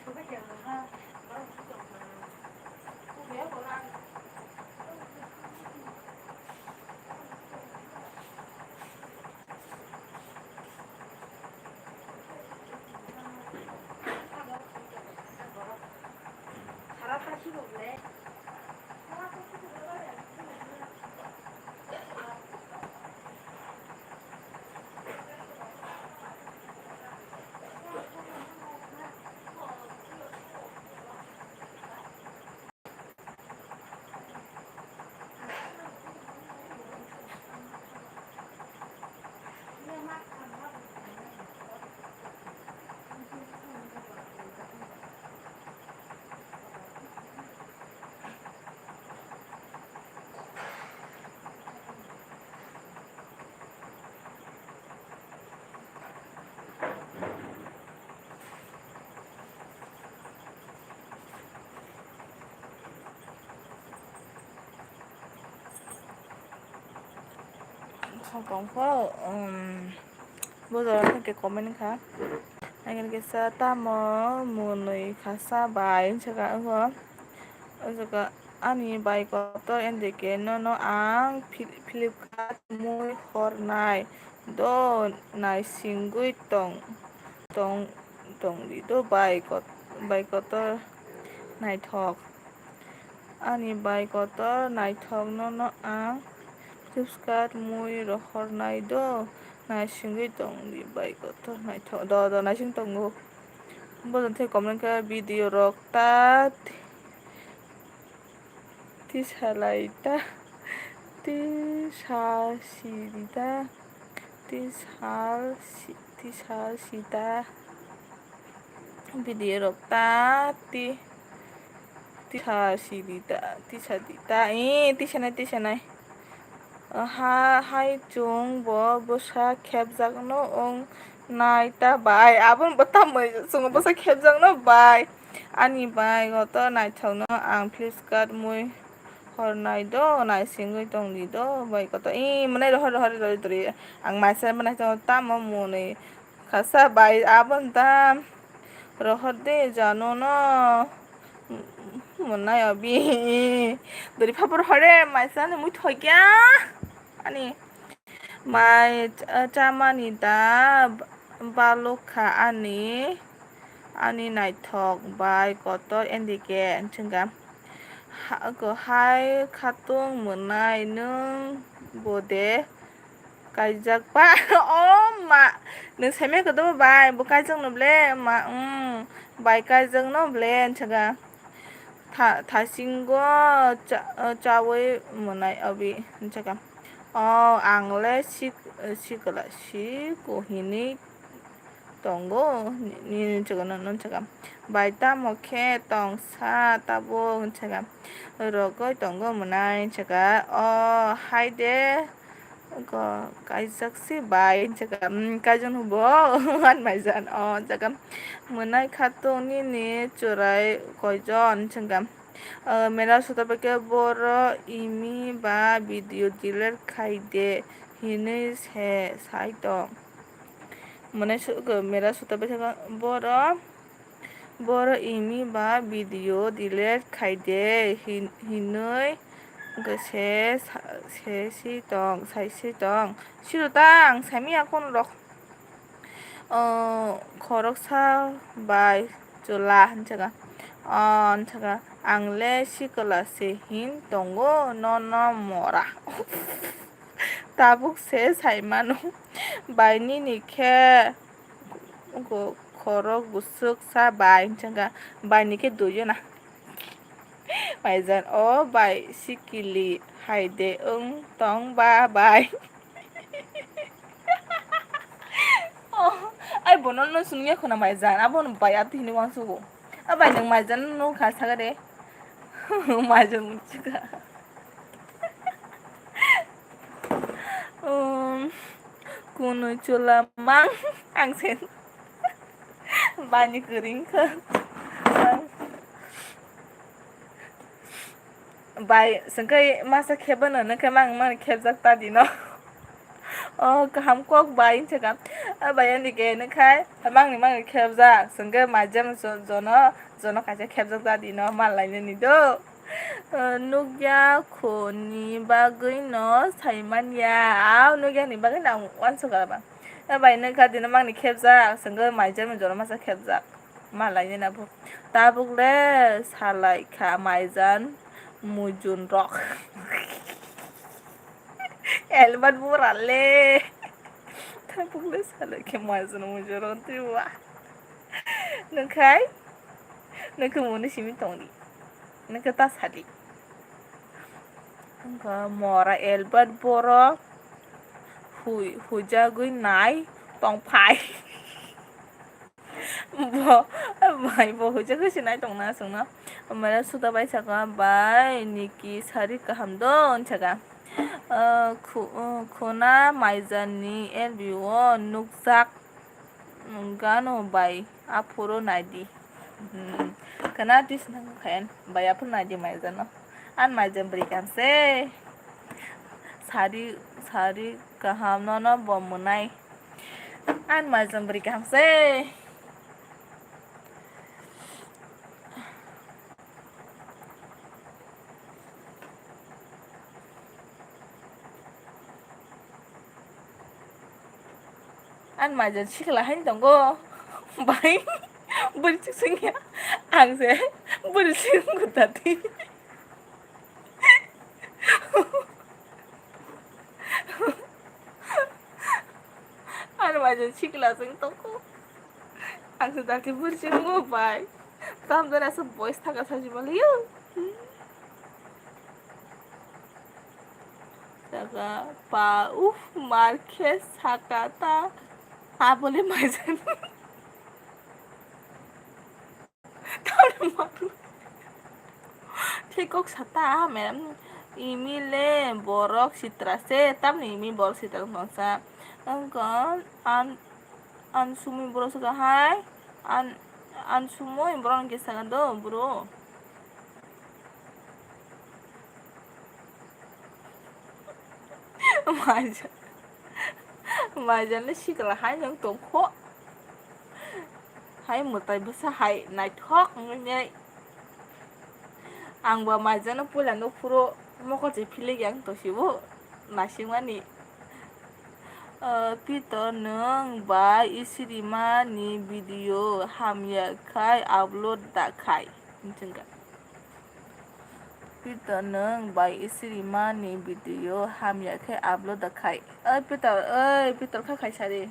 Còn có bây giờ anh cái comment khá anh cái sa ta mà muốn nói khá sa bài chắc là không chắc ani bài có tôi anh để cái nó ang Flipkart muy hor này do này singui tong đi do bài có tôi này thọc ani bài có tôi này thọc nó ang Flipkart muy hor này do này singui tong đi bài có tôi này thọc do này sing tong ngô bây giờ thấy comment cái video rock ta tisalita tisalsita tisalsita video rokta tisalita tisanai hai chung bo bosa khebjakno ong naita bai abon batam chung bosa khebjakno bai ani bai goto naithokno ang Flipkart mui hornai do nai singui tongdi do bai goto manai rohor dori ang maisa manai tong tam muni khasa bai abon tam rohor de Janu no munai abi dori phapor hore maisa ni mui thogya ani mai chamani da balokha ani naithok bai kotor endike chungam ko hai khatung munai nung bode kaijak pa ma nung seme ko do bai bu kaijang no ble ma bai kaijang no ble chaga thasinggo chawai munai abi chaga angle sikala ko hini tongo ni chaga non chaga bai ta mokhe tong sa tabo chaga rogoi tongo munai chaga haide ko kaijaksi bai chaga kaijon hubo an maijan chaga munai khatong ni churai koijon chaga mera sotabake boro imi ba video delete khaide hini se saito munai mera sotabake boro imi ba video delete khaide hinoi se si tong sai si tong sirutang samia kon rok khoroksa bai chula chaga chaga angle sikala se hin tongo no mora tabuk se saimano baini nikhe khorok busuk sa bai chaga baini ke duyo na maijan bai sikili haide tong ba bai bono sunya khona maijan abon baya tini wangsugo abai nang maijan no khasaga de maijan muchika kuno chula mang angsen bani kering ke bai sengkai masa khebana na kemang man khebjak ta dino kaham kok bai chaka bai ani ke na khai mang khebjak sengkai majam jono kaje khebjak ta dino malai ni do nugya khoni bagui no saimanya nugya ni bagui na wanso galaba bai na ka dino mang ni khebjak sengkai majam jono masa khebjak malai ni na bu tabuk le salai kha maijan mujun rock elbat burale tabuk le salai kha maijan mujun rock tiwa nungkai nungku muni simi tongdi nungku tas hadi nungka mora elbat boro hujagui nai tong pai bo hujagui sinai tong na sungna amara suda bai saka bai niki sari kaham don saka khona maijani elbiwo nukjak gano bai apuro naidi kana dis nang khayan bai apuro naidi maijano an maijan berikan se sari kaham nono bomunai an maijan berikan se an maijan sikla hain tongo bai bersih singya angse bersih gutati an maijan sikla sing tongo angse dati bersih ngo bai tam dana se voice thaga saji baliyo daga pa marke sakata bole maijan Thikok sata madam imile borok sitrase tamni imi borok sitra bangsa angkon an sumi borok suka hai an sumo borok gesanga do bro majan le sikla hai yang tongkho hai mutai busa hai nai thok ngai angba majano pula no puro moko je phile yang to sibo masingmani pito nung ba isirima ni video hamya khai upload da khai tingga pito nung ba isirima ni video hamya khai upload da khai pito khai sari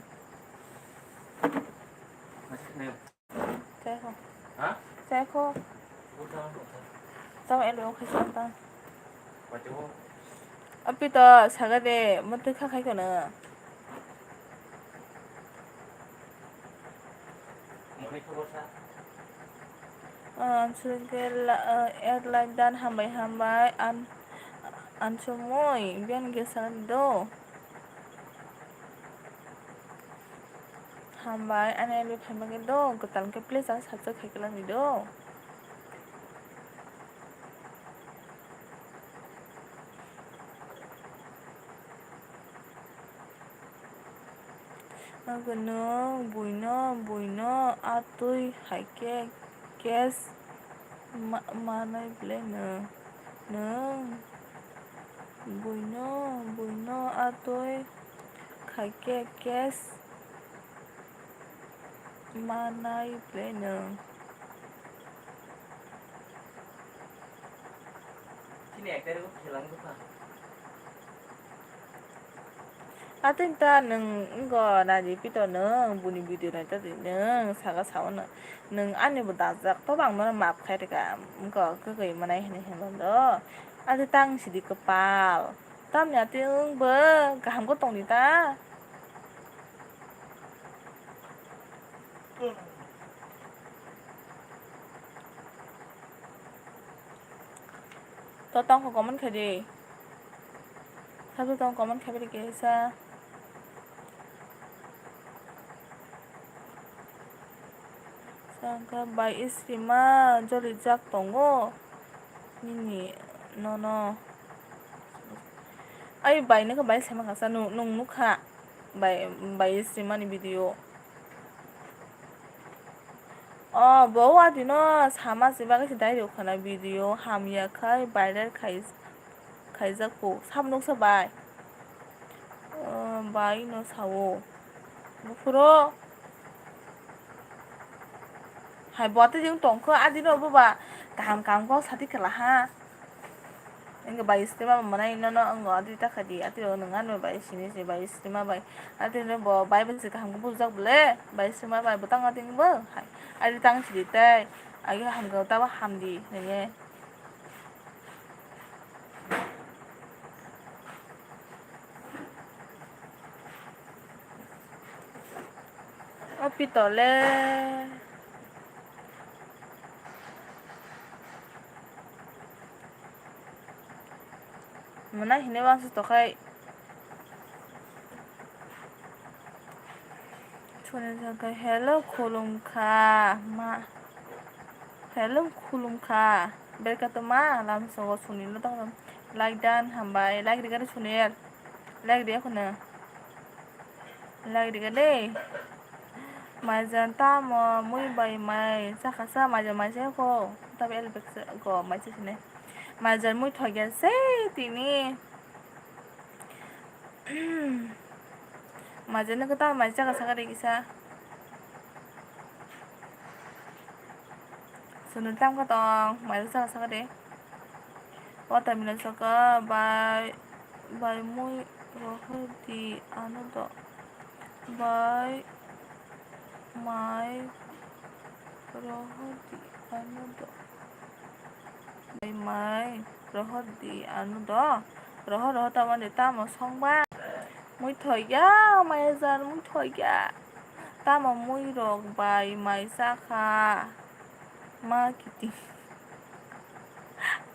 Saya kok tao em được không sao ta bây giờ sao cái đấy mất thứ khác hay còn nữa xin cái là airline dan hambai an semua biar ke sana do hambai an ele hambai do ketan ke place as satu keklan do Agano buino atui haike kes mana blena nang buino atui haike kes mana blena sini ekter ko hilang ko pa Atinta neng enggak nadi pito neng buni video nanti tadi neng saga sawana neng ane berdazak to bang mana map kayak deka enggak ke mana ini hendak do ada tang sidi kepal tam nyati be kaham ko tong dita tong ko comment khai đi sao tong comment khai đi cái sa sang by istima joli jak tongo nini no ai by nó có by xem mà sa nung nuk ha by istima ni video bố thì nó sama sih bagai sedai được khana video hamya khai viral khai giác phụ sam nuk sa by by nó sao pro hai bote jeng tongko adi no baba kam ko sati kala ha enga bai sistema mana ino no ngo adi ta khadi ati ro ngan no bai sini se bai sistema bai ati no bo bai ben se kam ko bujak bule bai sistema bai butang ati bo hai adi tang si te agi ham go ta ba ham di ne opitole mana hine bang su tokai chone jaga hello khulumkha ma hello khulumkha berkata ma lam so sunil lo tang like dan hambai like diga sunil like dia khuna like diga de majan ta mo mui bai mai sakasa majan mai se ko tabe elbek ko mai se ne majan mui thoya se tini majan ko ta mai sakasa ka regisa sunul tam ka tong mai sakasa ka de wata mina saka bai mui rohdi anu do bai mai rohdi anu do bai mai rohdi anu do roh ta man ta mo song ba mui thoi ya mai jan mui thoi ya ta mo mui rok bai mai sa kha ma kiti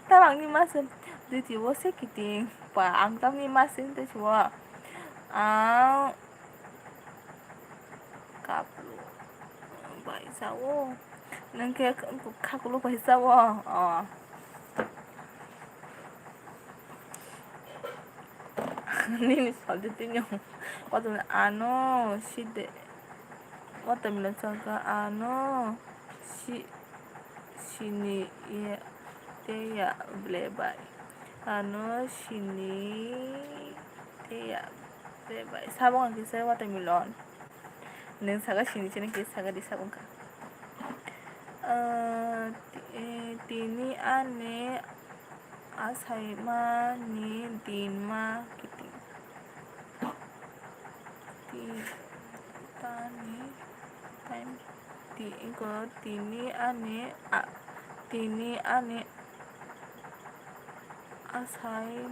ta bang ni masen di ti wo se kiti pa ang tam ni masen te chua kaplu bai sa wo nang ke kakulu bai sa wo Nini saldi tinyo watermelon ano shide watermelon saka ano sini ya teya blebai ano sini teya blebai sabong ang kisa watermelon neng saga sini kisa di sabong ka tini ane asai ma ni din ma kiti tani time tini ane asai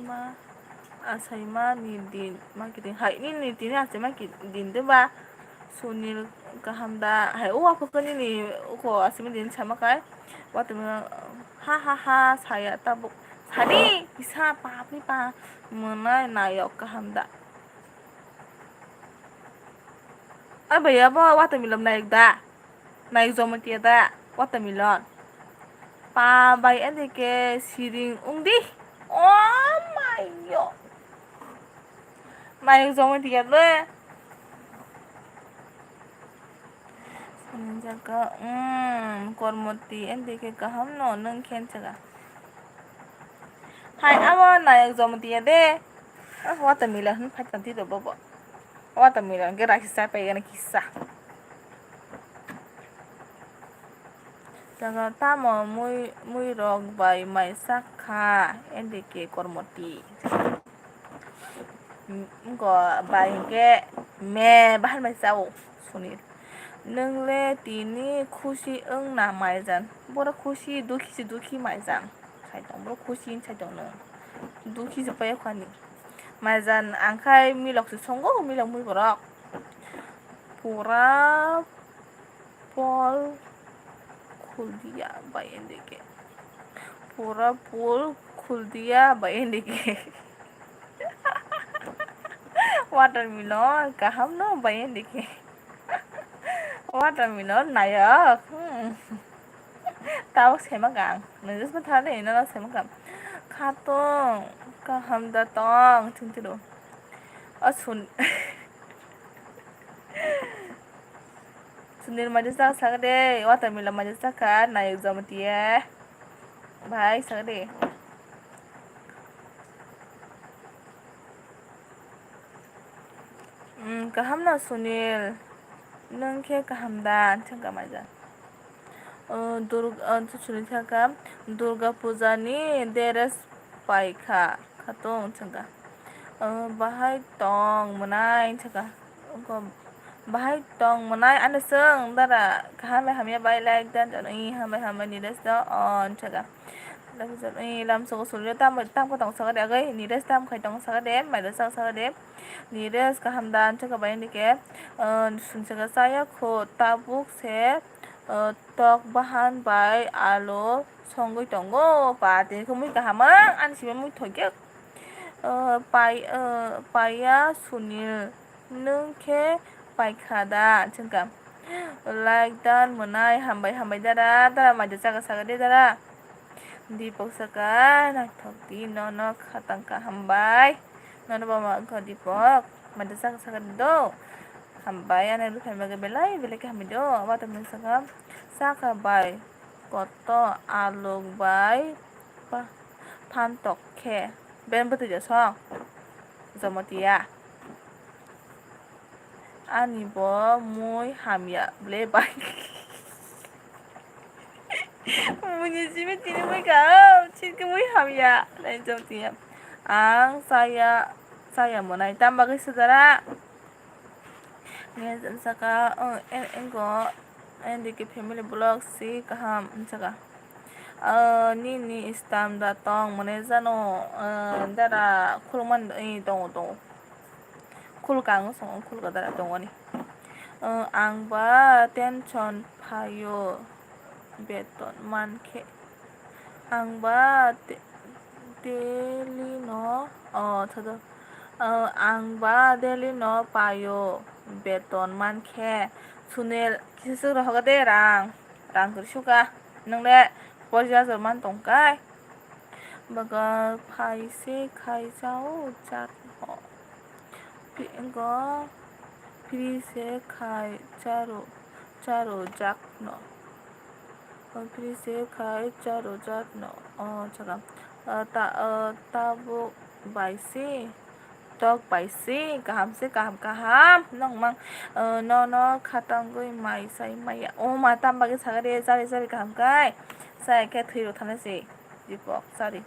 ma ni din ma kiti hai ni tini asai ma din de ba sunil kahamda hai apa ko ni ko asimi din sama kai waktu ha saya tabuk Hadi bisa papi pa mana nayok kahamda abaya ba watermelon naik da naik zomatia da watermelon pa bay ende ke siring ungdi oh my god naik zomatia le jaga kormoti ende ke kaham no nang khen chaga hai ama naik zomatia de watermelon phai tanti do bobo watermelon ke rakisa pe gana kisa jaga tamo muy rog bai mai sakha ende ke kormoti ngo bai ke me bahan mai sao sunil nongle tini khushi na maijan bora khushi duki maijan saidong bora khushi saidong no duki jepai khani maijan angkai milok se songo milok mui borok pura pol khuldia bai endeke pura pol फुल दिया bayendike watermelon kaham no bayendike watermelon nayak tao semagang nujus mathale ina semagang khatong kaham da tong thingtido asun sunil majisa sagade watermelon majisa ka nayak jamatiya bhai sagade kaham na sunil nungke kaham da thangka maja sunil thangka durga puja ni deres paikha khatong thangka bahai tong manai thangka bahai tong manai anasung dara kahame hamya bai like dan hame ni des da on thangka lam so sunil tam ko tong sagade agai ni des tam khai tong sagade mai des sagade ni des kaham dan thangka bai ndike sunsaga saya ko tabuk se tok bahan bai alo songoi tongo pati khumui kahama an sibe mui thoike paya sunil nungke paikada chungka like dan munai hambai dara maja jaga sagade dara dipok saka na thokti no khatang hambai nono bama ko dipok maja jaga sagade do hambai ane lu family belai belai hamido wata min saka bai koto alog bai pantok ke ben betu jasong zamotia ani bo mui hamya ble bai muni simi tini mui ka chitke mui hamya lain zamotia ang saya monai tambah saudara Ngen saka engko endike family blog si kaham saka ni istam da tong mone jano dara khulman tong khul kang song khul ka dara tong ni ang ba tension phayo beton manke ang ba daily no thado ang ba daily no payo beton manke sunil kisuk rohogade rang kursuka nangde porja zorman tongkai baga phaise khai jao chat ho pingo prise khai charo jak no prise khai charo jak no chaga tabu baisi tok baisi kaham nong mang no khatangoi mai sai maya ma tambage sagare sari kaham kai sai ke thiro thanase dipok sari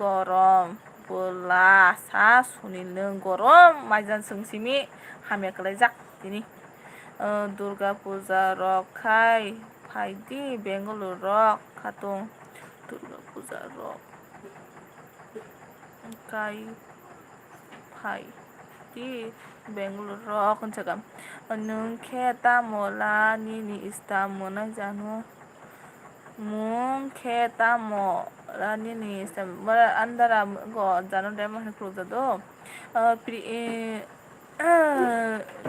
gorom bola sa sunil nung gorom maijan sungsimi hamya kalai jak tini durga puja rok khai phaidi bengaluru rok khatung durga puja rok kai phai di bengaluru rok chagam nung kheta mola ni istamona janu mung kheta mola ni istam bara andara go janu dema khruja do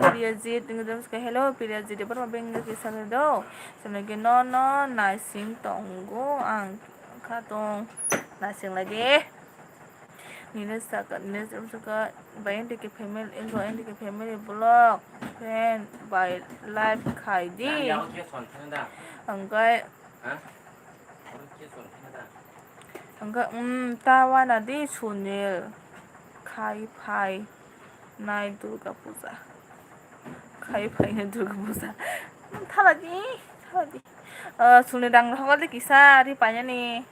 Priyajit ngudam ska hello Priyajit Debbarma bengal ki do samage no nasing tonggo ang khatong nasing lagi Nines saka bayendike family endike family blog friend by life khaidi angkai tawana di sunil khai phai nai durga puja khai phai nai durga puja thaladi sunil dang hogale kisa ri panyani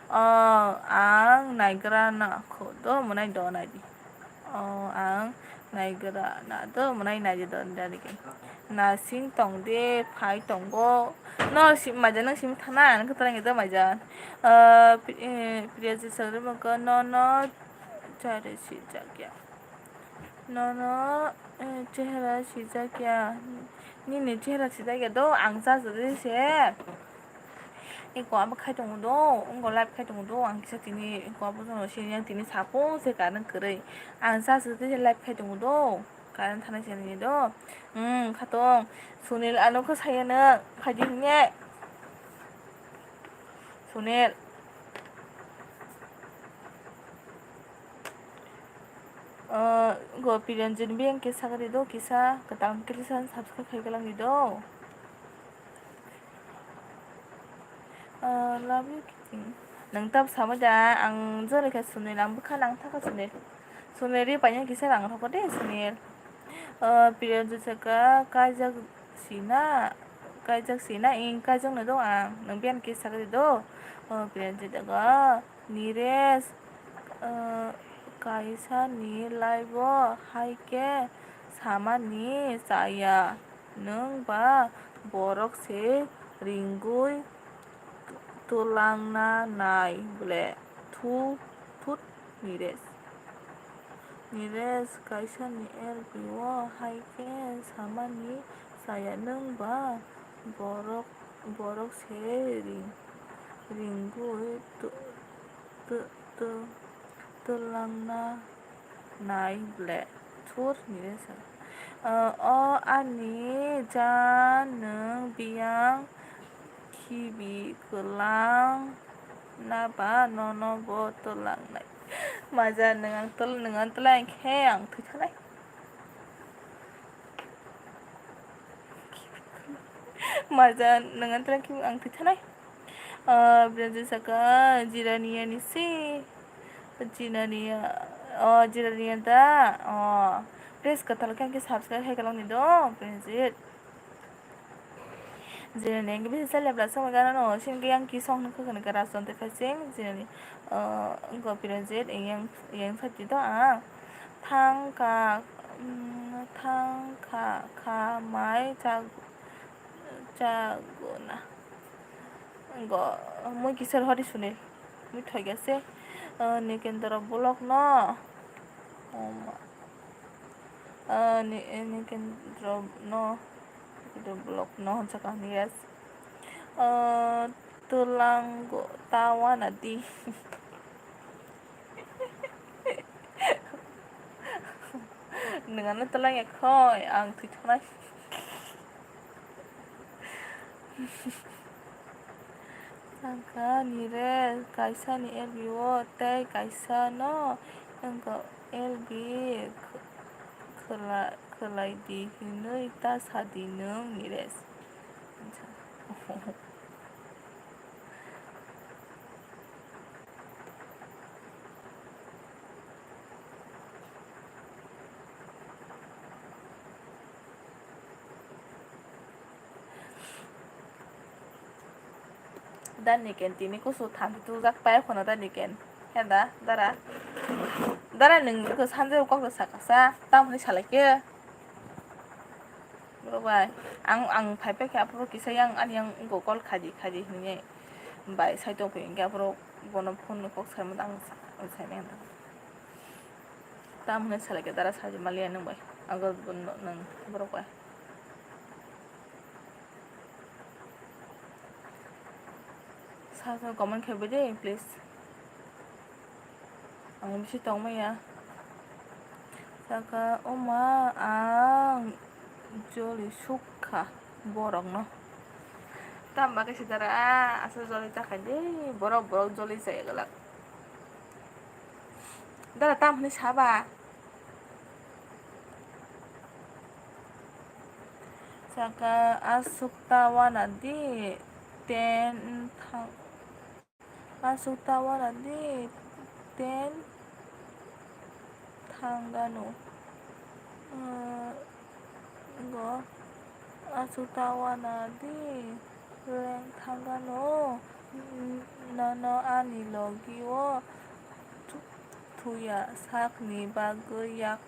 ang naigra na khodo munai do nai di ang naigra na do munai nai do dari ke na sing tong de phai tong go no sim maja nang sim thana nang katra ngi do maja priya ji sare ma ko no chare si jakya no chehra si jakya ni chehra si jakya do ang sa se 이거 아마 카이동도 이거 라이브 카이동도 안 기사티니 이거 아무튼 시냥 티니 사포 세가는 그래 안 사스드 라이브 카이동도 가는 타는 시니도 카동 소닐 아노크 사이는 가지네 소닐 이거 비련진 비행 기사 그래도 기사 그 다음 기사 subscribe 해갈랑이도 love you kidding nang tab sama ja ang jore ka sunil ang bukha nang thaka sunil sunil ri panya kisa ang thako de sunil period saka kajak sina in kajang na do ang nang bian kisa ka do period daga nires kaisa ni live haike sama ni saya nang ba borok se ringgui tulang na nai bole tut nires kaisa ni biwo haike sama ni saya nang ba borok se ringgui tulang na nai bole tut nires ani janung biang kibi kelang napa nono botolang nai maja dengan telang yang tuh maja dengan telang yang tuh berarti saka jirania ni si jirania da please katal kan ke subscribe hai kalau ni do please Jirani yang bisa lebih sama karena no sih yang kisah nak kena kerasan terkasih jirani engkau piranjit yang satu itu tangka kamai jagona engkau mau kisah hari sunil mau thoi gase ni kendara blog no ni kendara no itu blog no cakap ni guys tulang tawa nanti dengan tulang ya koi ang tujuan sangka nire kaisa ni elbiwo teh kaisa no engkau elbi kelai di hinu ita sadinung nires dan niken tini ku su tham tu jak pai khono da niken henda dara nung ku sanje kok sakasa tam ni salake bye ang phaipe kha pro kisa yang an yang go call khaji ni bai sai to pe nga pro bono phone ko sai mudang sai men tam ni salake dara saji malian nung bai agol bon nang bro bai comment khebe deh please ang bisa tong mai ya saka oma ang joli suka borong no tambah ke saudara asal joli tak deh borok joli saya galak dara tam ni saba saka asuk tawa nanti ten tanggano 이거 아수타와나디 랭탕가노 너너 아니로기워 투야 sakni bagu yak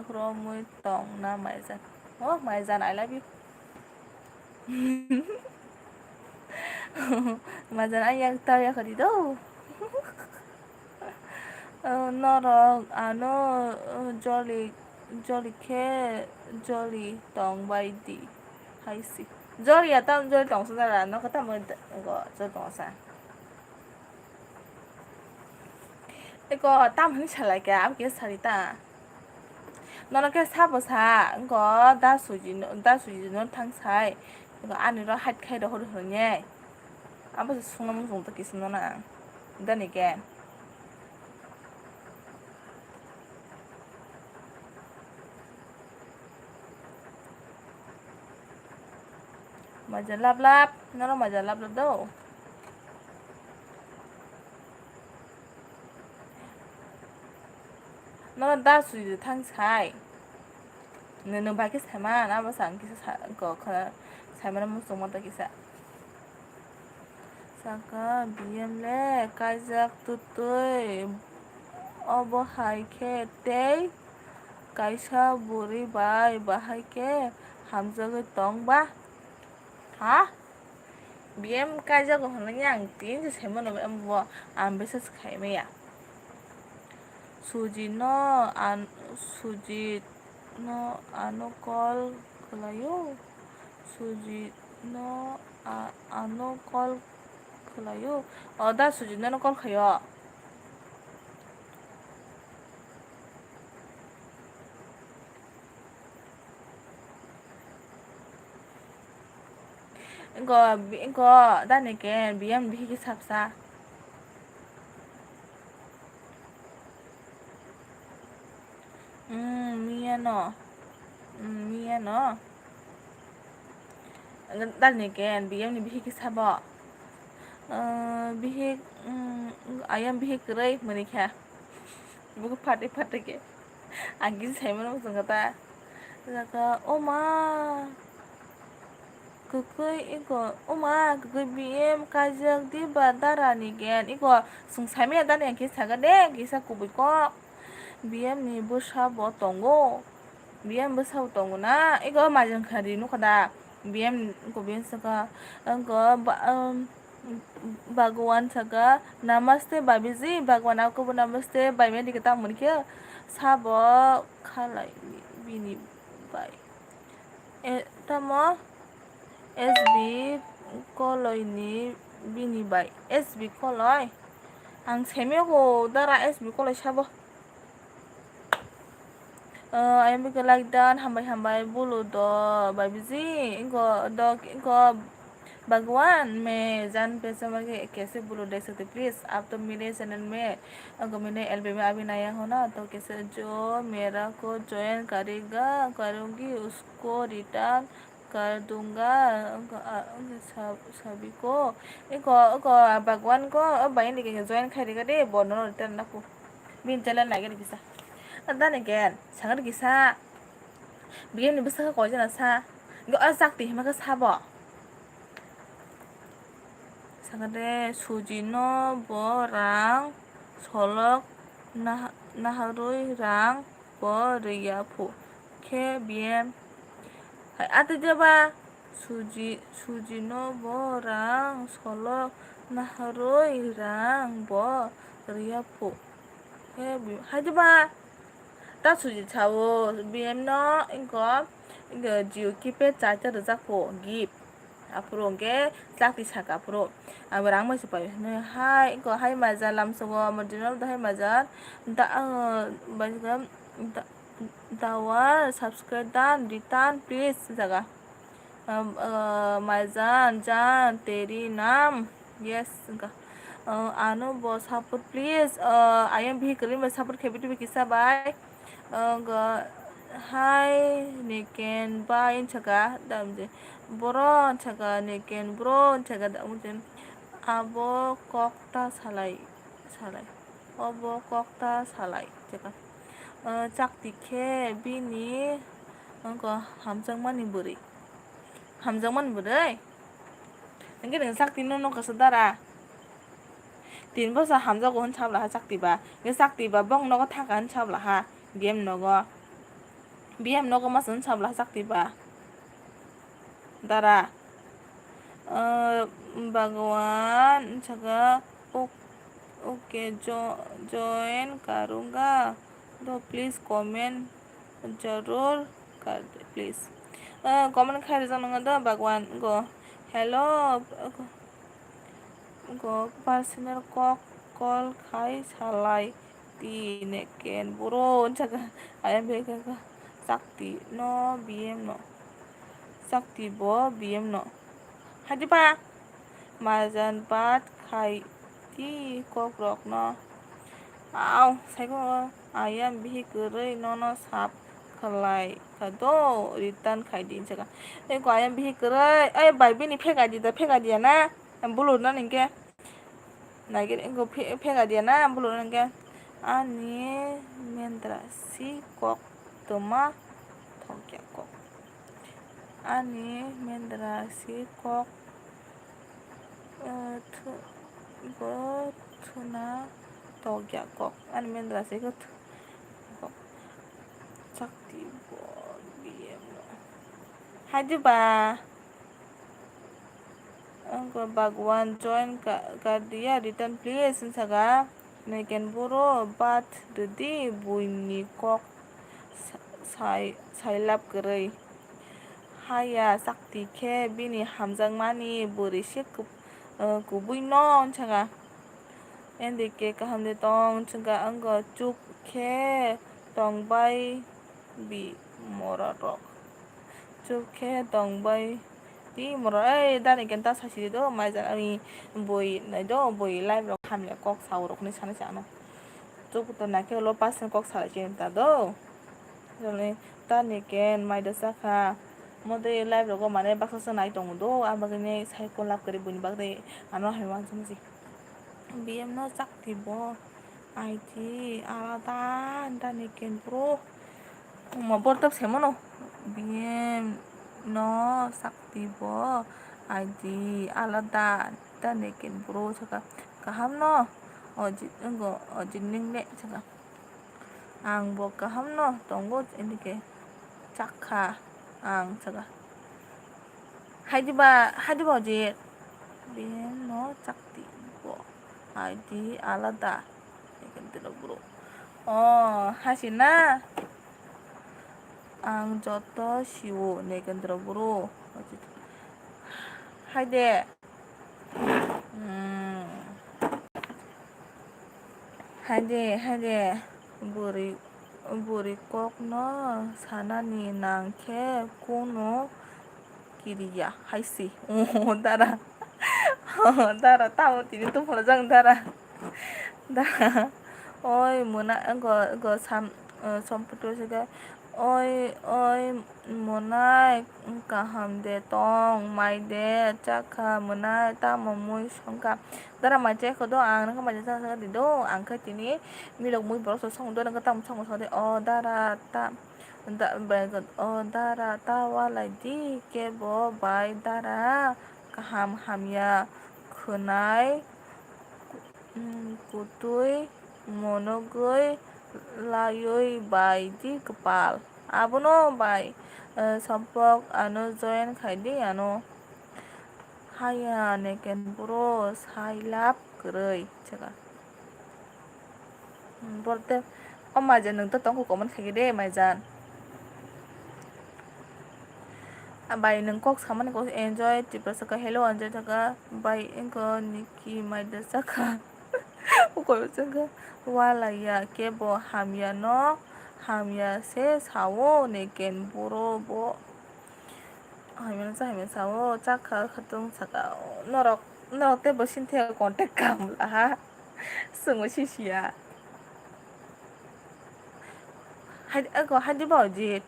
romui tong na maizan maizan I love you maizan ay yak tau yak di do noro ano jolly tong bai di hai si Jori tam jori tong sa no ka tam go jo tong sa. Iko tam hin chalai ka am ke sarita. No no ke sa bo sa go da suji no thang sai. Go ani ro hat khai do hor nye. Aba sunam sung ta kisno na. Dan again. Majan lap lap, nó majan lap lap đâu. Nó đã suy được thang sai. Nên bài cái sai mà nó bảo sang cái sai có khả sai mà nó muốn sống mà ta cái sai. Saka biam le kajak tutoy obo hai ke te kaisa buri bai bahai ke hamzaga tong ba. Hả? BM kajak ko hana yang tin je sai mà nó em bo ambitious khai me ya. Suji no ano call kelayo suji no ano call kelayo da suji no call khayo engko da ne ken BM bi ki sapsa mia no da ne ken BM ni bi ki sabo bihi ayam bihi kerai menikah buku pati ke angin saya mana musuh kata kata oma kukui BM kajak di bandara ni gen iko sung saya me dan yang kisah gede kisah kubi ko BM ni besar botongo BM besar botongo na iko majang kari nu kada BM ko BM saka Bhagwan saka namaste babiji Bhagwan aku namaste bai me dikata munikya sabo khalai bini bai tamo SB koloi ni bini bai SB koloi ang semego dara SB koloi sabo ayam bi like dan hambai bulu do babiji inko भगवान मैं जान पहचान के कैसे बोलो देख सकते please आप तो मेरे channel में अगर मैंने एलबी में अभी नया हो ना तो कैसे जो मेरा को ज्वाइन करूँगी उसको रिटर्न कर दूंगा सभी को एक भगवान को भाई निकल ज्वाइन करेगा दे बोनो रिटर्न ना को बिन चैनल लगे किसा अदा ने गैन संगर किसा बिन निबसा को जना सा 이거 알싹디 हिमा가 사버 상가데 수지노 보랑 솔럭 나하루이랑 버리야포 케비엠 아뜨져봐 수지노 보랑 솔럭 나하루이랑 버리야포 케비엠 하지마 ता 수지 차오 비엠너 이거 지오 키페 짜짜르 잡고 깁 앞으로 온게 짝디 차가 앞으로 아무랑 뭐시 봐요 네 하이 이거 하이 맞아 람서고 뭐지노 하이 맞아 다 지금 다와 subscribe dan return please jaga माइजान जान तेरी नाम यस आनो बो सपोर्ट प्लीज आई एम भी करीम सपोर्ट खेबिटि किसा बाय हाय नेकेन बाय छका दामजे बोरो छका नेकेन ब्रो छका दामजे आबो कक्ता सालाय अबो कक्ता सालाय छका चाकतिखे बिनि हामजांमानि बोरै hamjangman budai nge dengan sakti nono kasudara tin bosa hamja ko chabla ha sakti ba nge sakti ba bong nogo thakan chabla ha game nogo bm nogo masun chabla sakti ba dara भगवान जगह okay join करूँगा तो please comment ज़रूर कर दे please comment khai ra nang da bagwan go hello go personal call khai salai ti neken buro jaga ayam bega ga sakti no bm no sakti bo bm no hadi pa majan bat khai ti kok rok no aw sai ko ayam bihi kurai no sap khalai kado return khai din jaga ko ayam bihi kurai bai bini phega dia na bulu na ningke nagir ko phega dia na bulu ningke ani mendra si kok toma thokya kok ani mendra si kok thuna thokya kok ani mendra si kok sakti bo bm hadi ba angko bagwan join ka dia return please saga neken buro bat dedi buini kok sailap gerai haya sakti ke bini hamjang mani buri se kubui non saga endike kahamde tong saga angko chuk ke tong bai bi morarok chuk ke tong bai ti moro dani kenta sasi do mai jan ami boi nai do boi live rok hamle kok sau rok ni sana chano chuk to na ke lo pasen kok sala chen ta do jole dani ken mai da saka mode live rok mane baksa sa nai tong do abagane sai ko lap kari buni bagde ano hewan samji bm no sakti bo it alada dani ken pro mo bortap semono bm no sakti bo ID alada dan nekin bro saka kaham no ojit enggo ojit ningle saka ang bo kaham no tonggo indike chakha ang saka hadi ba ojit bien no sakti bo ID alada nekin tilo bro hasina ang joto siwo nekin tilo bro ojit hade hade buri kok no sanani nangke kuno kiriya haisi dara tahu tini tuh pelajang dara oi muna engko sam somputu juga oi munai kaham de tong mai de chaka munai ta mamui songka dara mace ko do ang nang mace sa di do ang ka tini milok mui borok so song do nang tam song so de dara ta dara ta walai di ke bo bai dara kaham hamya khunai kutui monogoi layoi bai di kepal abono bai sampok ano join khaidi ano haya neken bro sailap gerei jaga borte majan nang to tong ko man khagi de majan bai nang kok saman ko enjoy tipra saka hello enjoy jaga bai engko niki maida saka ko jaga wala ya kebo hamya no hamya se sawo neken bro bo hamya sawo chaka khatung saka norok te bosin the contact kam la ha sungo sisia hadi ba ji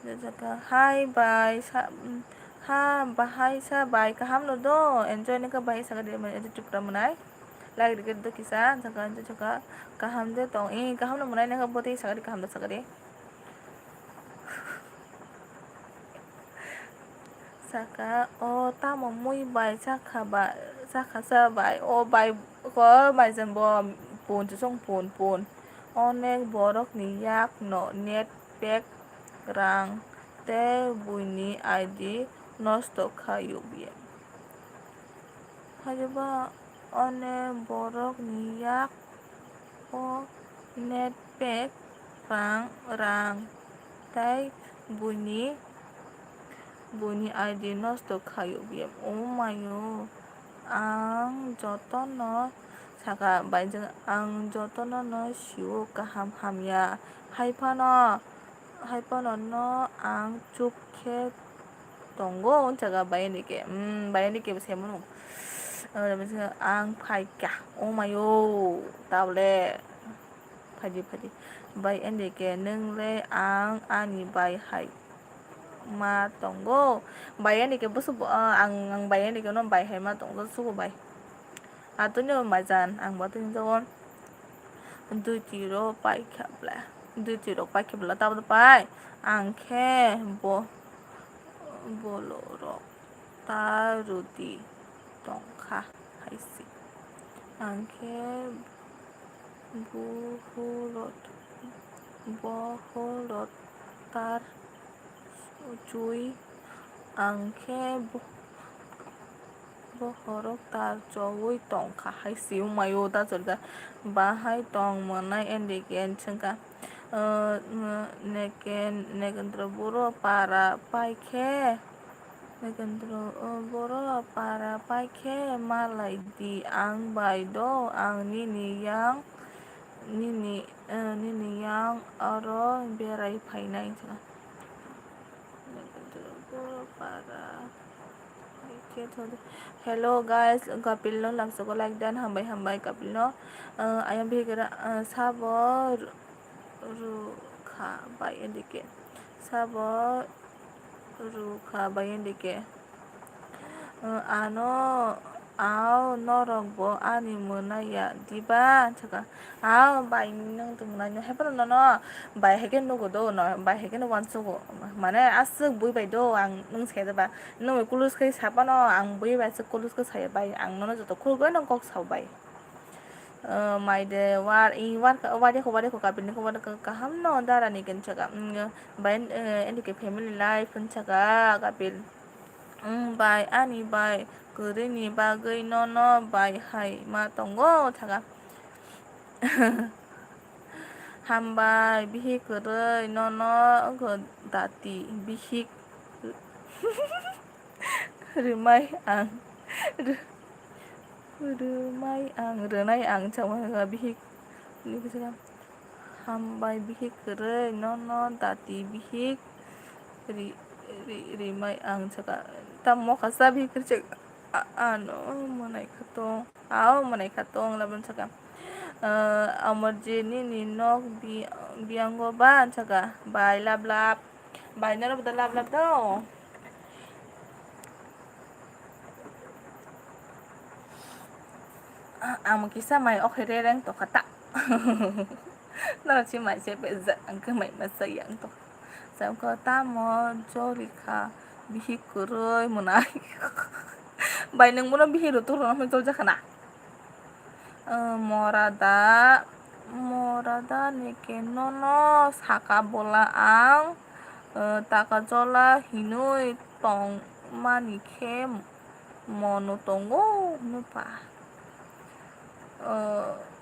jaga hai bai bahai sa bai kaham no do enjoy ne ka bai sa de ma tipra manai lagi dikit do kisa jaga kaham de tong kaham no manai ne ka bote sa kaham da sa saka ta mamui bai saka sa bai bai ko bai jan bo pun chu song pun onek borok ni yak no net pack rang te buini ID nosto khayu biem hajaba one borok ni yak o net pack rang tai Bunyi ID nosto kayu biam mayo ang jotono saka baijeng ang jotono no siu kaham hamya haipano no ang chupke tongo jaga bayanike bayanike semono ang paika mayo table padi bayandike nungle ang ani bay hai ma tongo bayandike busu ang bayandike no bay hai ma tongo suku bay atunyo majan ang batun jawon dutiro paikabla table pai angke boloro taruti tongka haisi angke boholot tar cuy angke bohorok tar cuy tongka haisi mayo ta cerita bahai tong menai endiken cengka nekendro buro para paike malai di ang baido ang nini yang aro berai painai cengka nekendro buro para hello guys kapil no langsung like dan hambai kapil no ayam bihira sabor ruka bayan dike ano norogbo ani munaya diba chaka bai nang tumnanya hepan no bai hegen no godo no bai hegen no wansugo mane asuk bui bai do ang nung seda ba no kulus kai sapa no ang bui bai suk kulus ka saya bai ang no joto kulgo no kok sau bai maide war wade ko kabin ko wade kaham no dara ni gen chaka bai endike family life chaka kapil bai ani bai 그르니 바그이 노노 바이 하이 마동고 자가 한바이 비히 그르이 노노 그 다티 비히 르마이 앙 르나이 앙 정말 비히 이거 제가 한바이 비히 그르이 노노 다티 비히 rimai ang chaka tammo khasa bhi kirche manai khatong laban chaka amarji ni nok biango ban chaka bai lab bai na bda lab do ang kisa mai okhere reng to khata na chi mai che pe za ang ka mai masayang to sam ko tamo jolika bihi kuroi munai bai nang mono bihi ro to ro ma to jakana morada nike nono saka bola ang taka jola hinui tong manike mono tongo nupa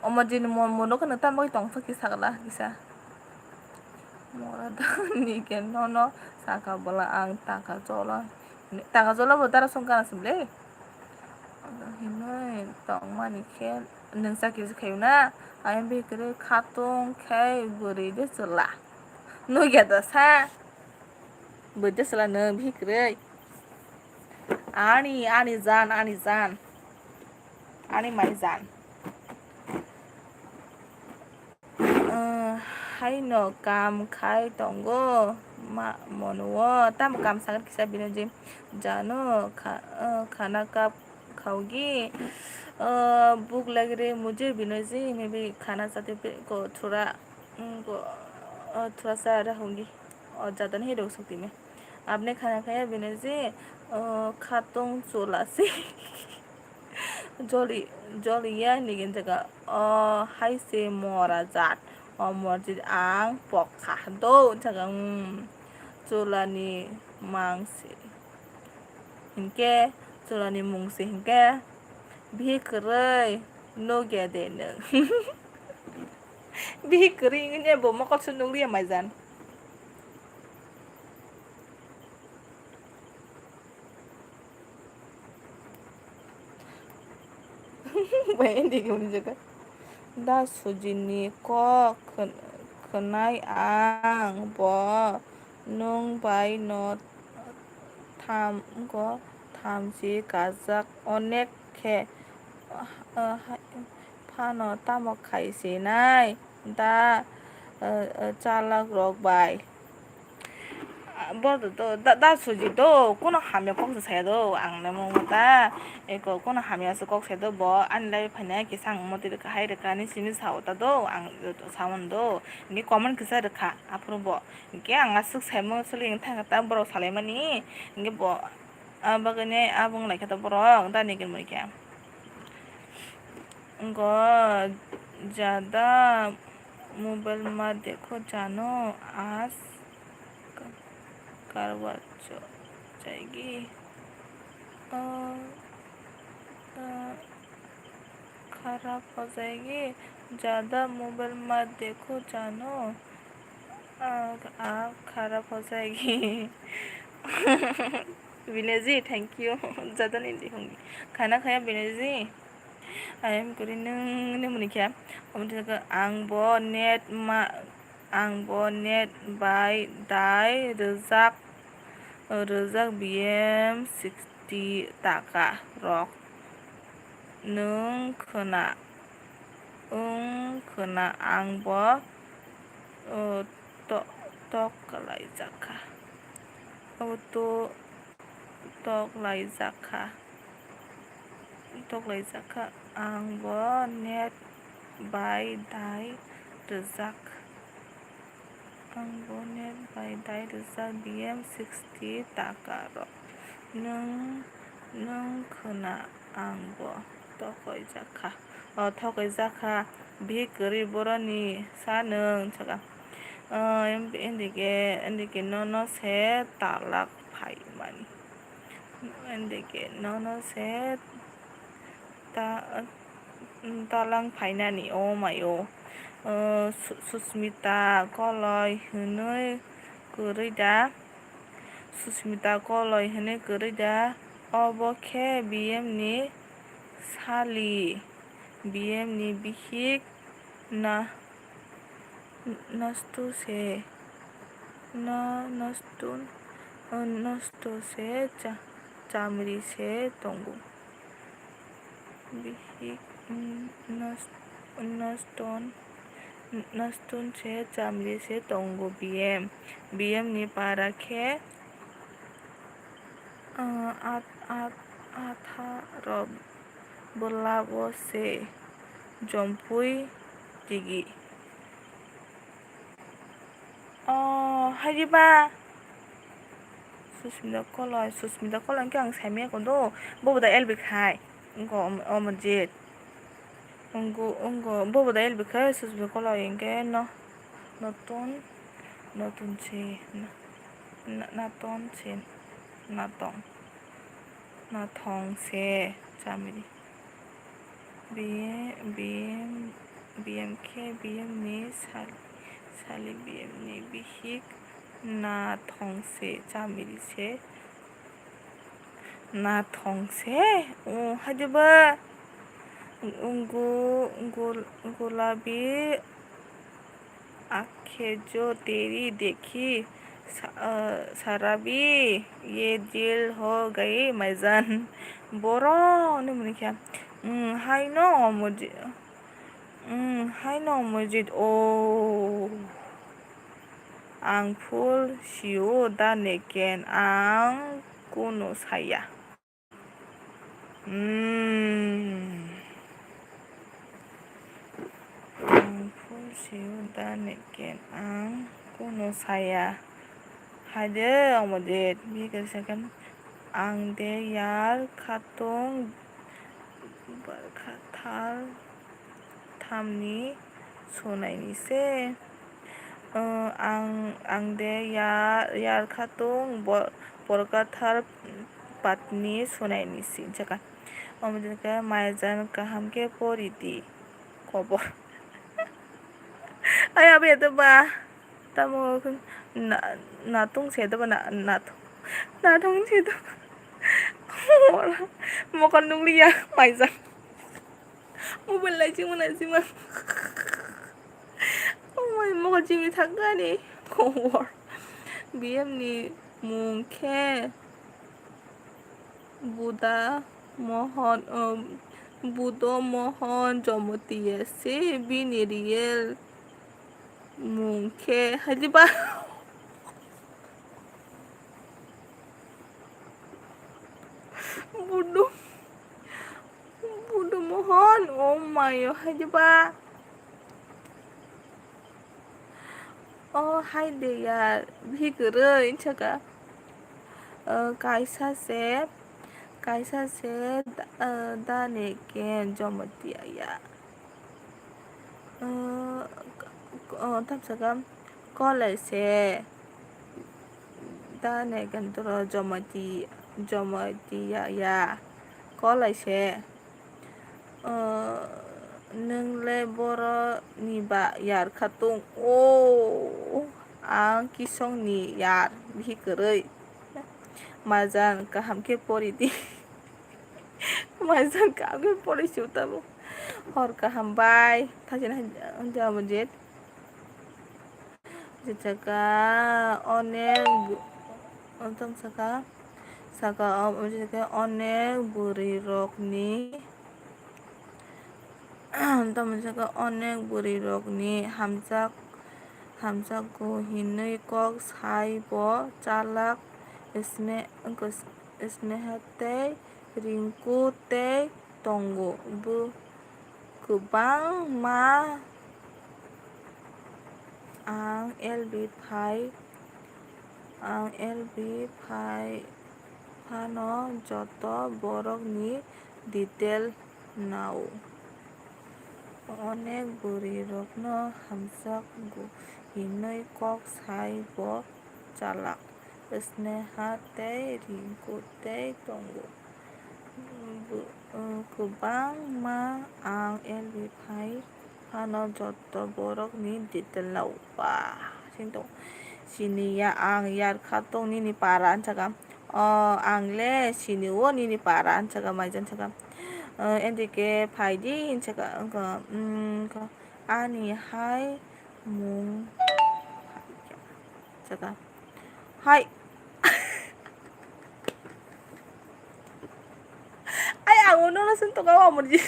omajin mono kana tambai tong saki sagala kisa morada nike nono saka bola ang taka jola bodara songkana simle hinui tong manike nang sakir kayuna ayam bikere khatung khay buri de sela no gada sa burde sela no bikere ani zan ani mai zan hai no kam khai tongo ma mono tam kam sangat kisah binoji janu khana kap खाओगी भूख log रही है मुझे बिनो जी मैं भी खाना चाहती को थोड़ा सा रहूँगी और ज़्यादा नहीं रुक सकती मैं आपने खाना खाया बिनो जी खातों चोला से जोली या निगिन जगह हाई से मोरा जात और मर्जी आंग पका दो जगह चोला नी मांग से इनके चोलानि मुंसे हिंके बिकरै no gede no bikri ngene bo mako sunung dia mazan Bai ending ni jaga. Da sujini ko kenai ang bo nung bai no tham ko thamji gajak onek khe phano tamok khaisinai da chalak rok bai bordo to da suji to kono hamya kok sa do ang na mo ta eko kono hamya sa kok sa do bo an lai phana ki sang mo te ka hai ka ni simi sa ta do ang sawan do ni common kisa ka apro bo ke ang asuk sa mo suling thang ta bro sale mani nge bo bagane abung lai ka ta bro da ni kin mo ke ngo ज्यादा mobile में देखो जानो आज करवा जाएगी खराब हो जाएगी ज़्यादा मोबाइल में देखो जानो आप खराब हो जाएगी विनय जी थैंक यू ज़्यादा नहीं देखूंगी खाना खाया विनय जी आयम करी नों मोनिखा आंबो नेट बाय दाय रोजाक BM 60 ताका रक नों खोना आंबो तकलायजाखा तकलायजाखा आंबो नेट बाय दाय रोजाक BM 60 ताका रक नों खोना आंबो थकैजाखा भी गोरिब बर'नि सा नों सगा एंडिके न से तालाक फाइ मानि एंडिके न से तालां फाइनानि ओ मायो सुस्मिता कलय होनै गोरैदा अबखे BM नि सालि BM नि बिहिक नस्तु से चामरि से दंगु बिहिक नस्तुन से चामरि से दंगु BM नि पाराखे आथार बोलाबो से जम्पुई दिगि हायबा सुस्मिता कलय के आं साइमे कोndo बोबदा एलबि खाय इंको अमजित इंको बोबदा एलबि खाय सुस्मिता कलय इंके नतुन से नाथं से चामरि BM नि सालि BM नि बिहिक नाथं से चामरि से नाथं से हायबा गुलाबी आंखें जो तेरी देखी शराबी ये दिल हो गई मैजान बोरो ने मोनिखा हाय नो मजिद ओ आं फुल सिउ दा नेकेन आं कुनु साया आं कुनु साया हायदो अमजित बिगर सेकेन्ड आं दे यार खातुं बरखाथार थामनि सनायनिसे आं दे यार खातुं बरखाथार पातनि सनायनिसि जका अमजित मायजान काहाम के परिदी खबर आया बे दबा तमो नातुं से दबा नाथुं से दबा मकन दुंलिया मायजान mobile langsung mana oh my mau jimi thangani kowar BM ni mungke Buddha mohon Buddha mohon jomotia se bini real mungke haji ba Buddha Buddha mohon oh my haji ba oh hai de yaar bhi kare inchaka kaisa se dane ken jomotia ya tamsaka kolai se dane ken toro jomotia ya kolai se nongle boro ni ba yar khatung oh ang kisong ni yar bhi kare mazan kaham ke pori di mazan kaham ke pori siutabo hor kaham bai thajin jamanjet jaka onek ontam saka onek buri rokni tamsaka onek buri rokni hamjak go hinui kok sai bo chalak snehate ringku tei tongo bu goबां ma ang LB phano joto borok ni detail nao onek buri rokno hamjak go hinui kok sai bo chalak sneha tei ringku tei tongo goबां ma ang LB phano joto borok ni detail nao ba singtong sini ya ang yar khatong nini para anchaka angle sini wo nini para anchaka maijan chaka endike phaidi inchaka ani hai mung chaka hai ai ang uno na sun to ka wa murji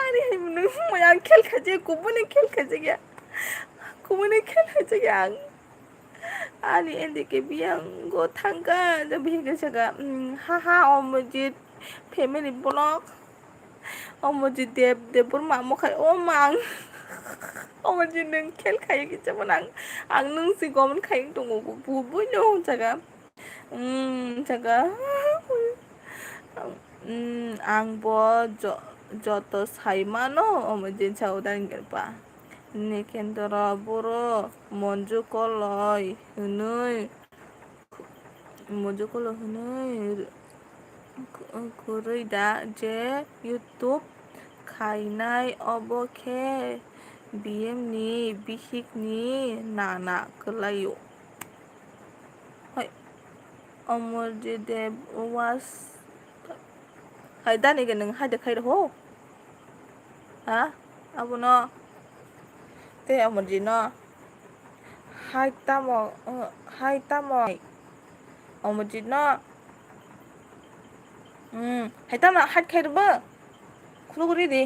ani hai mun mo yang khel khaje kubune khel khaje ya kubune khel khaje ya ani endike biang go thangka da biga chaka haha omojit family blog omojit Debbarma mo khai omang omojit nung khel khai ki chamanang ang nung si gomen khai tongo bu bu no chaka chaka ang bo joto saimano omojit chaudan gerpa nekendora boro monju koloi hunui kurui da je YouTube khainai obokhe BM ni bihik ni nana kelayo hai omorje dev was hai dani ke nang hai de khai ho ha abuno te omorje no hai tamo omorje no hai tamo hai khai ba khuluguri di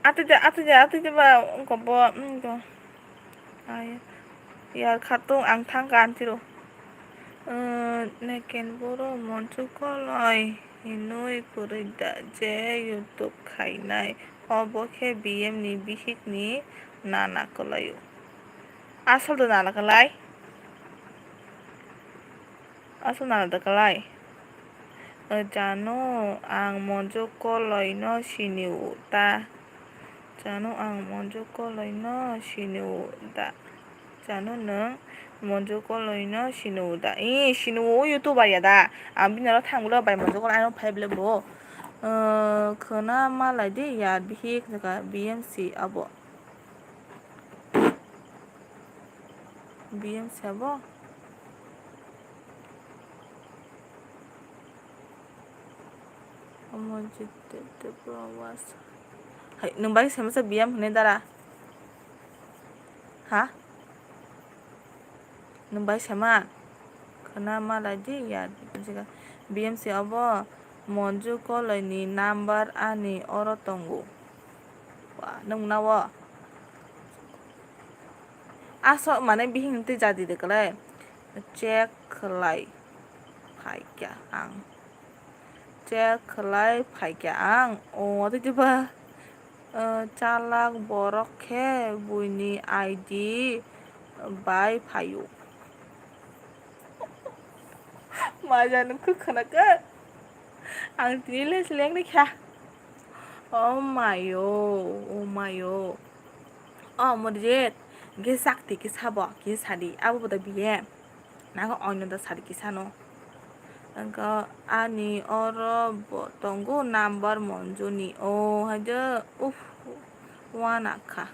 ate ba ko bo ko ay yar khatung ang thangkan tiro neken boro monchu koloi hinui kurida je YouTube khainai obokhe BM ni bihik ni nana kolayo asal to nana kalai asal nana da kalai Janu ang monju koloi no siniu ta Janu ang monju koloi no siniu da Janu nung monju koloi no siniu da siniu YouTuber ya da ang binaro thanglo bai monju koloi no phaible bro khona malai de ya bihik daga BMC abo 어머지 데브라마 능바이 세면서 미암 보내달아 하? 능바이 세마 kenapa lagi ya jika BMC apa monju kalau ini number ani orang tunggu wah nung nawa asal mana bihin nanti jadi deh kalau cek kelai pakai ang cek kelai pakai ang oh itu coba calak borok ke bunyi ID by payu 맞아는 그거나까 안 들릴래 슬랭리 캬 오마요 오마요 뭐지 게 싹디 게 사봐 게 사디 아부보다 비해 나가 어느다 사디 게 사노 그러니까 아니 어러 뭐 동고 넘버 먼저니 오 하저 우프 와나카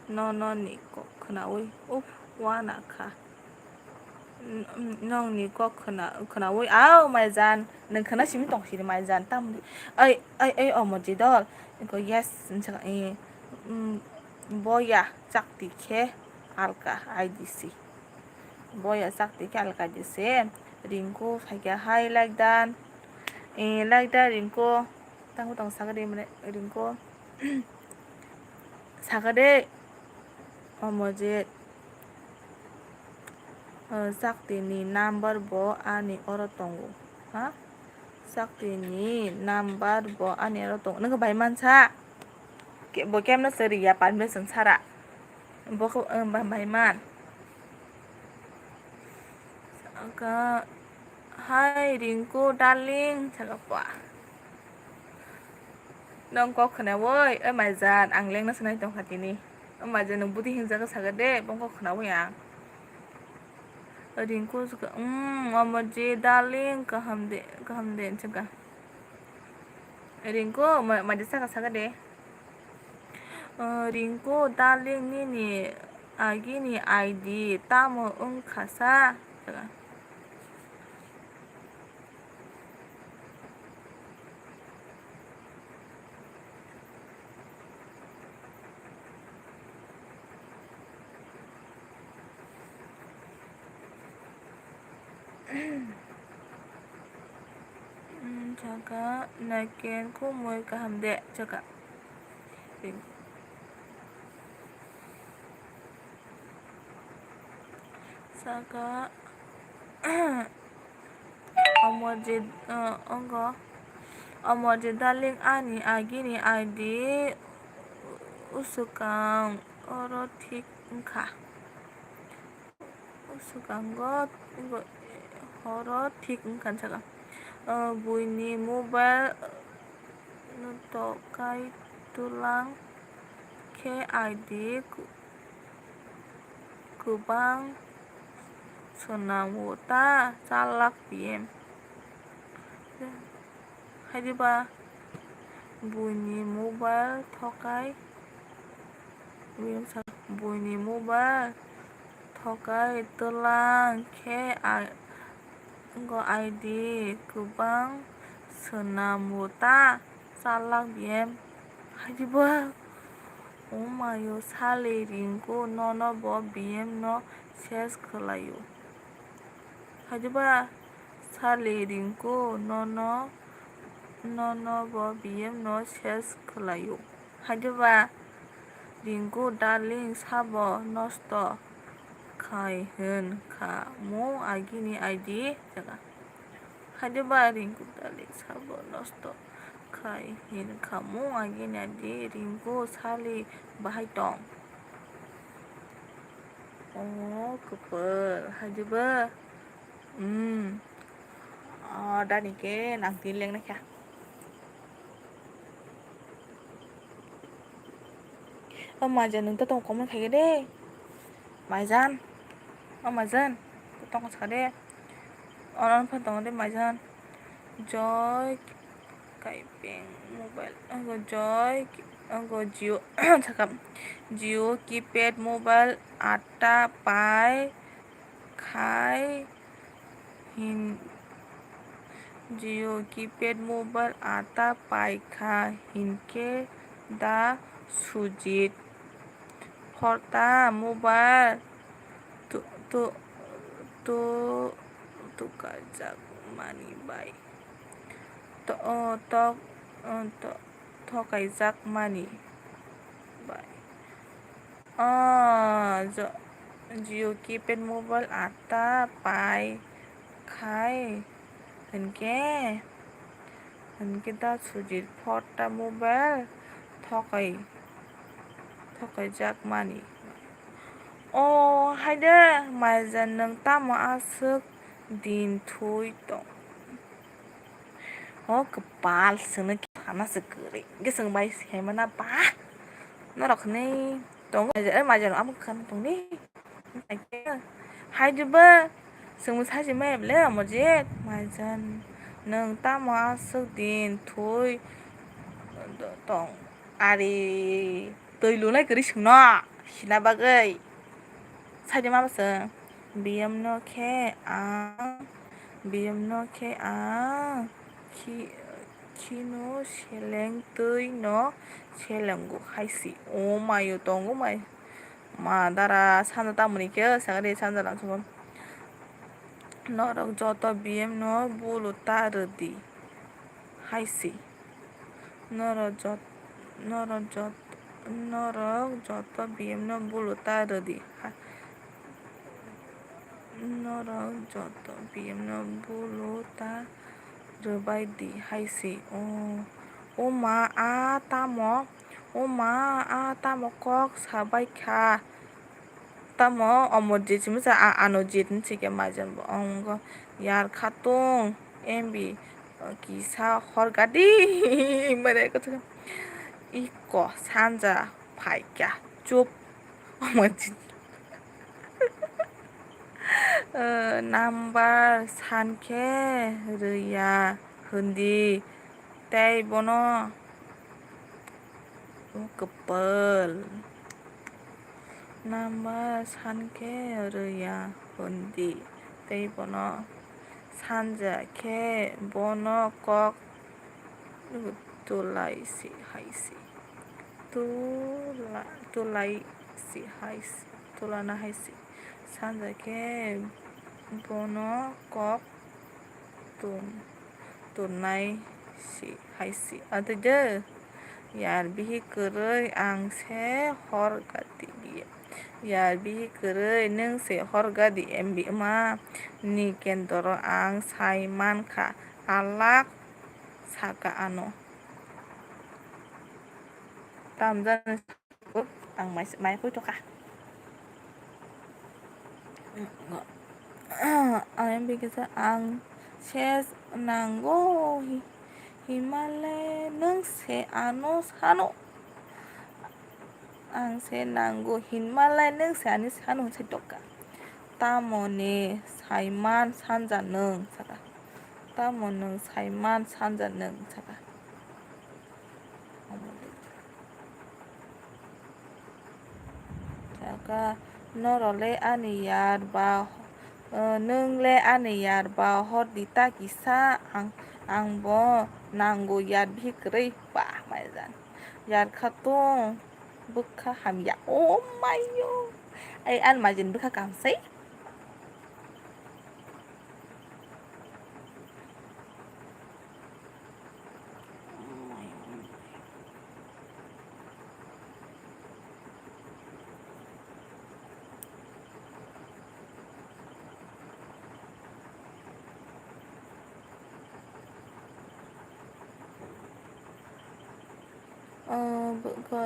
너너니고 그나오이 우프 와나카น้องนี่ก็ขนาดว้าวไม่จานหนึ่งขนาดชิมต้องชิมไม่จานตั้มออกมาจีดอลก็ yes ฉันก็บอยจักติเคอัลกา IDC บอยจักติเคอัลกา IDC ริงโก้ใส่แค่ให้like that like that ริงโก้ตั้งหูต้องสักเดียวมันริงโก้สักเดียวออกมาจี sakti number bo ani oro tongo ha sakti number bo ani oro tongo nang bai man cha ke bo kem na seri ya pan be sang sara bo ko bai man ka hai ringko darling cha pa nong ko khna woi mai jan ang leng na sanai tong khatini mai jan nang budi hingja ka sagade bong ko khna woi ya Rinku मजे darling कहम दे चका रिंकू मजे सका दे Rinku darling नि आगी नि ID तामो खासा चका jaga naikin ku moy kaham de jaga saka omojid darling ani agini ID usukang oro tik engka usukang got oro tik engkan jaga bunyi mobile untuk kait tulang ke ID kubang sonawota salak biem hai ba bunyi mobile thokai biem bunyi mobile thokai tulang ke Go ID kubang senamuta salak biem haji ba omayo sale ringko nono bo biem no ses kelayu haji ba sale ringko nono bo biem no ses kelayu haji ba ringko darling sabo nosto kai hen kamu agini ID jaga hadi ringku dali sabo nosto kai hen kamu agini ID ringku sali bahai tong oh kepel hadi ba dan ini nanti leng nak ya majan nung tong komen kayak deh majan majan tong sekali orang pun tong deh majan joy kaipeng mobile joy Jio cakap Jio keypad mobile atta pai khai जियो keypad mobile आता पाइखा हिनके दा Sujit फर्ता mobile तो तो तो kajak mani bai to kajak mani bai Jio keypad mobile आता पाई खाई हनके दा Sujit फर्ता mobile थकाय जाक मानि हायदो माइजान नों तामा आसोक दिन थुय दं kepal sono kana segeri geseng bai hemana pa norokne dong majan amu kan dong ni haideba semu saji mai ble mojet majan nang tamo asok din thoi dong ari tui lulai geri sungno hina bagai saji mama seng biam no ke ang kino seleng tui no selenggu haisi mayo tongo mai ma dara sanda tamuni ke sagari sanda langsung norok joto biam no bulu tarodi haisi norok joto biam no bulu tarodi norok joto biam no bulu ta robai di haisi ma a tamo kok sabai kha tamo omojit simsa anojit nchike majan bo ongo yar khatung embi kisa horgadi mare kotha iko sanja phaikya chup omojit number sanke rya hundi tei bono kepel number sanke rya hundi tei bono sanja ke bono kok tulai si haisi tulana haisi sanja ke bono kok tunai si haisi adede yar bihi koroi ang se horgati biya yar bihi koroi neng se horgadi embi ma ni kendoro ang sai mankha alak saka ano tamjan ang mai putoka ang bigisa ang ses nanggo himale neng se ano sano ang se nanggo himale neng se ani sano sitoka tamone saiman sanja neng saka tamo neng saiman sanja neng saka saka norole ani yar ba nongle ani yar ba hor dita kisa ang bo nango yar bhikrei ba maijan yar khatung bukha hamya mayo ai an majin bukha kamsai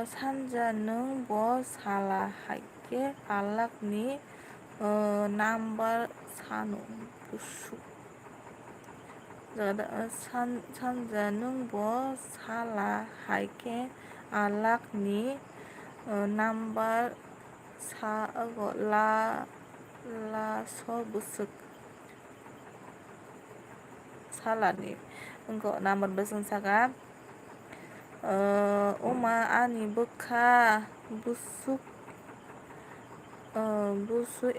sanja nung bo sala haike alak ni number sanu busuk sanja nung bo sala haike alak ni number la so busuk sala ni engko number busuk saka uma ani bukha busuk busuk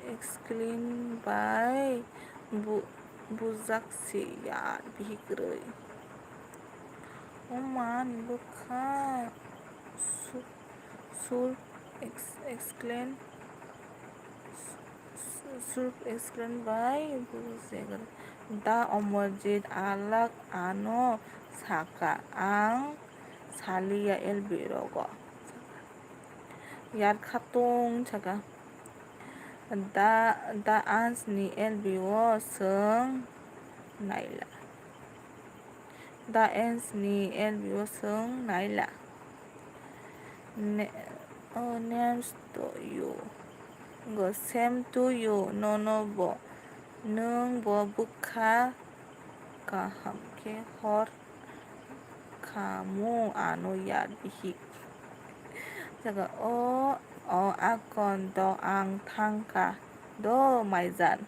explain by bujaksia bihigroi. Oman buka sur explain by bujaksia. Da omojid alak ano saka ang salia elbirogo. Yar khatong chaka. Da ans ni elbiwo sung naila. Da ans ni elbiwo sung naila. Names to you. Go same to you. No bo. Nung bo buka kaham ke hor kamu ano yar bihik. Chaka o akon do ang tangka do maizan.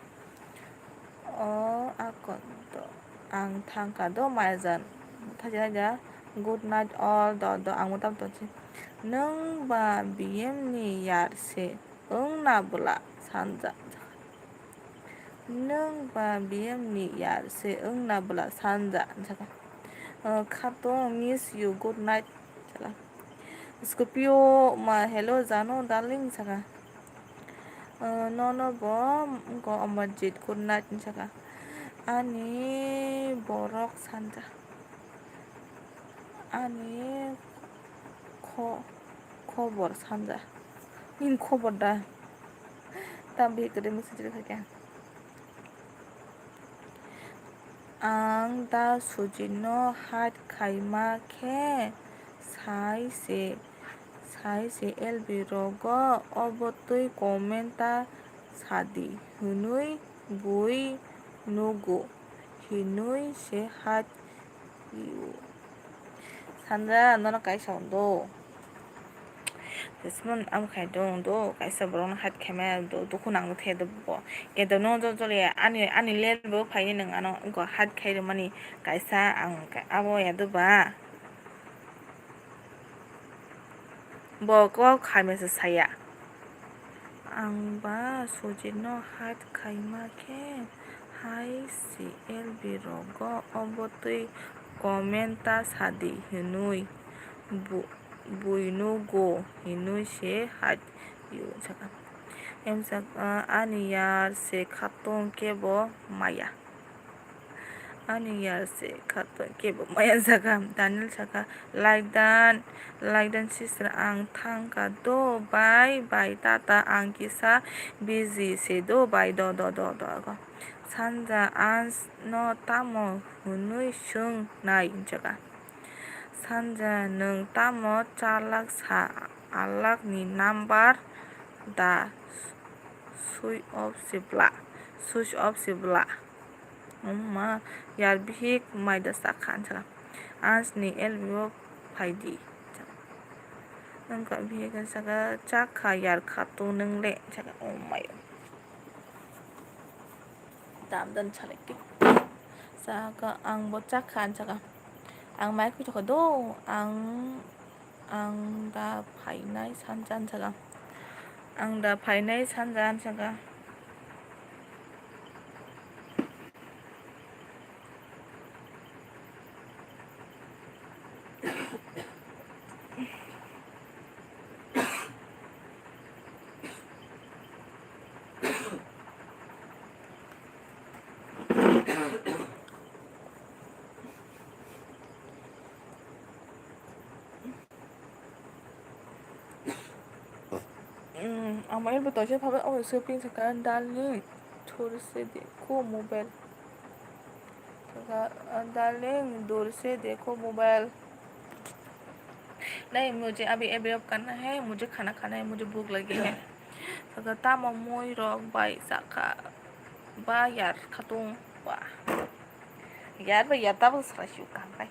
O akon do ang tangka do maizan. Thaji aja. Good night all do ang mutam tochi. Nung ba biem ni yar se na bula sanja. Nung ba biem ni yar se na bula sanja. Khatong miss you. Good night. Scorpio ma hello Janu darling chaka. No bo go omajid good night chaka. Ani borok sanja. Ani khobor sanja. In khobor da. Tambi kede message kaya. Ang da sujino hat kaima ke sai se elbirogo obotui komenta sadi hunui bui nugu hinui se hat yu. Sandra nono kaisa undo. Desmond am khai dong do kaisa borong hat khema do dukunang the do bo. Kedo no jole ani lel bo phai nang ano go hat khai mani kaisa ang abo ya do ba. Bo ko khaimesa saya. Ang ba sojino hat khaima ke hai si elbirogo obotui komenta sadi hinui buinugo hinui se hat yu chaka. Em ani yar se khatong kebo maya. Ani yar se khatong kebo maya chaka. Daniel chaka like dan sister ang thangka do bye tata ang kisa busy se do bye do go. Sanja ans no tamo hunui sung nai chaka. Sanja nung tamo chalak sa alak ni number da switch off sibla. Umma yar bihik maida sakhan chaka. Ans ni elbiwo phaidi. Nangka bihik chaka chakha yar khatu nung le chaka. Oh my. Damdan chalek. Saka ang bo chakhan chaka. Ang mai ku chaka do ang da phainai sanjan chaka. Ang da phainai sanjan chaka. Amain betul je papa shopping sekarang darling थोड़े से देखो mobile darling दूर से देखो mobile नहीं मुझे अभी of करना है मुझे खाना खाना है मुझे भूख लगी है सगता मोई रॉक बाई साका बा यार खातूं बा यार तब सराशु का भाई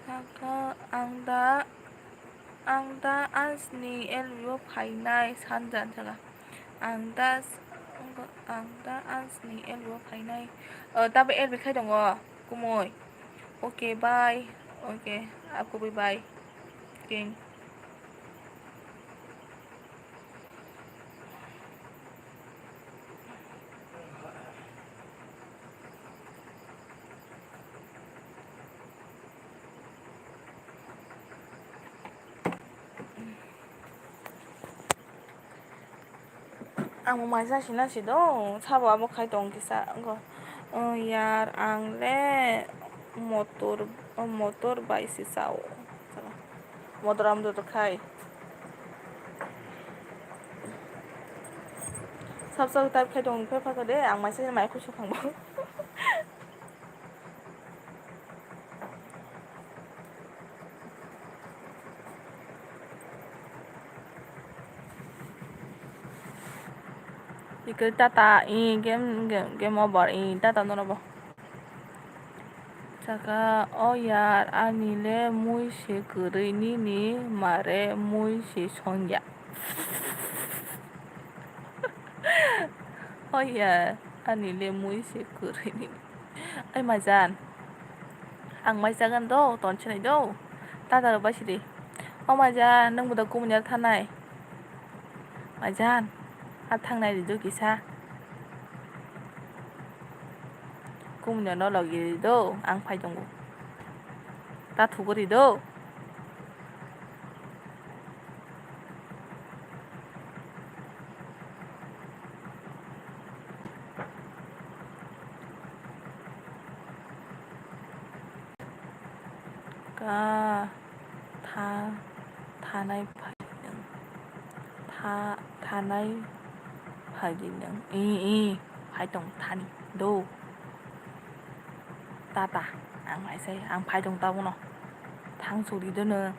saka angda ansni elyo phainai sanjan jaga angda ansni elyo phainai tabe el bekhai dong kumoy okay bye Oke, aku bye-bye. King. Ang mamasasin na si dong. Sawa mo kay dong kisa. Yar ang le motor by si sao. Motor am do to kai. Sab type kay dong pe pa ko de ang masasin mai ku su khang bo. Ikut tata game over tata no bo. Saka yar anile mui se kuri ni mare mui se sonja. Yar anile mui se kuri ni. Ay majan. Ang mai jagan do ton chinai do. Tata ro basi de. Majan nang budak kumnya thanai. Majan. Thangnaय rido kisa kumnya no logi rido ang phai dong ta thugo rido ka thanai phai nang thanai phai nang phai dong thani do tata ang mai sai ang phai dong ta no thang suri do no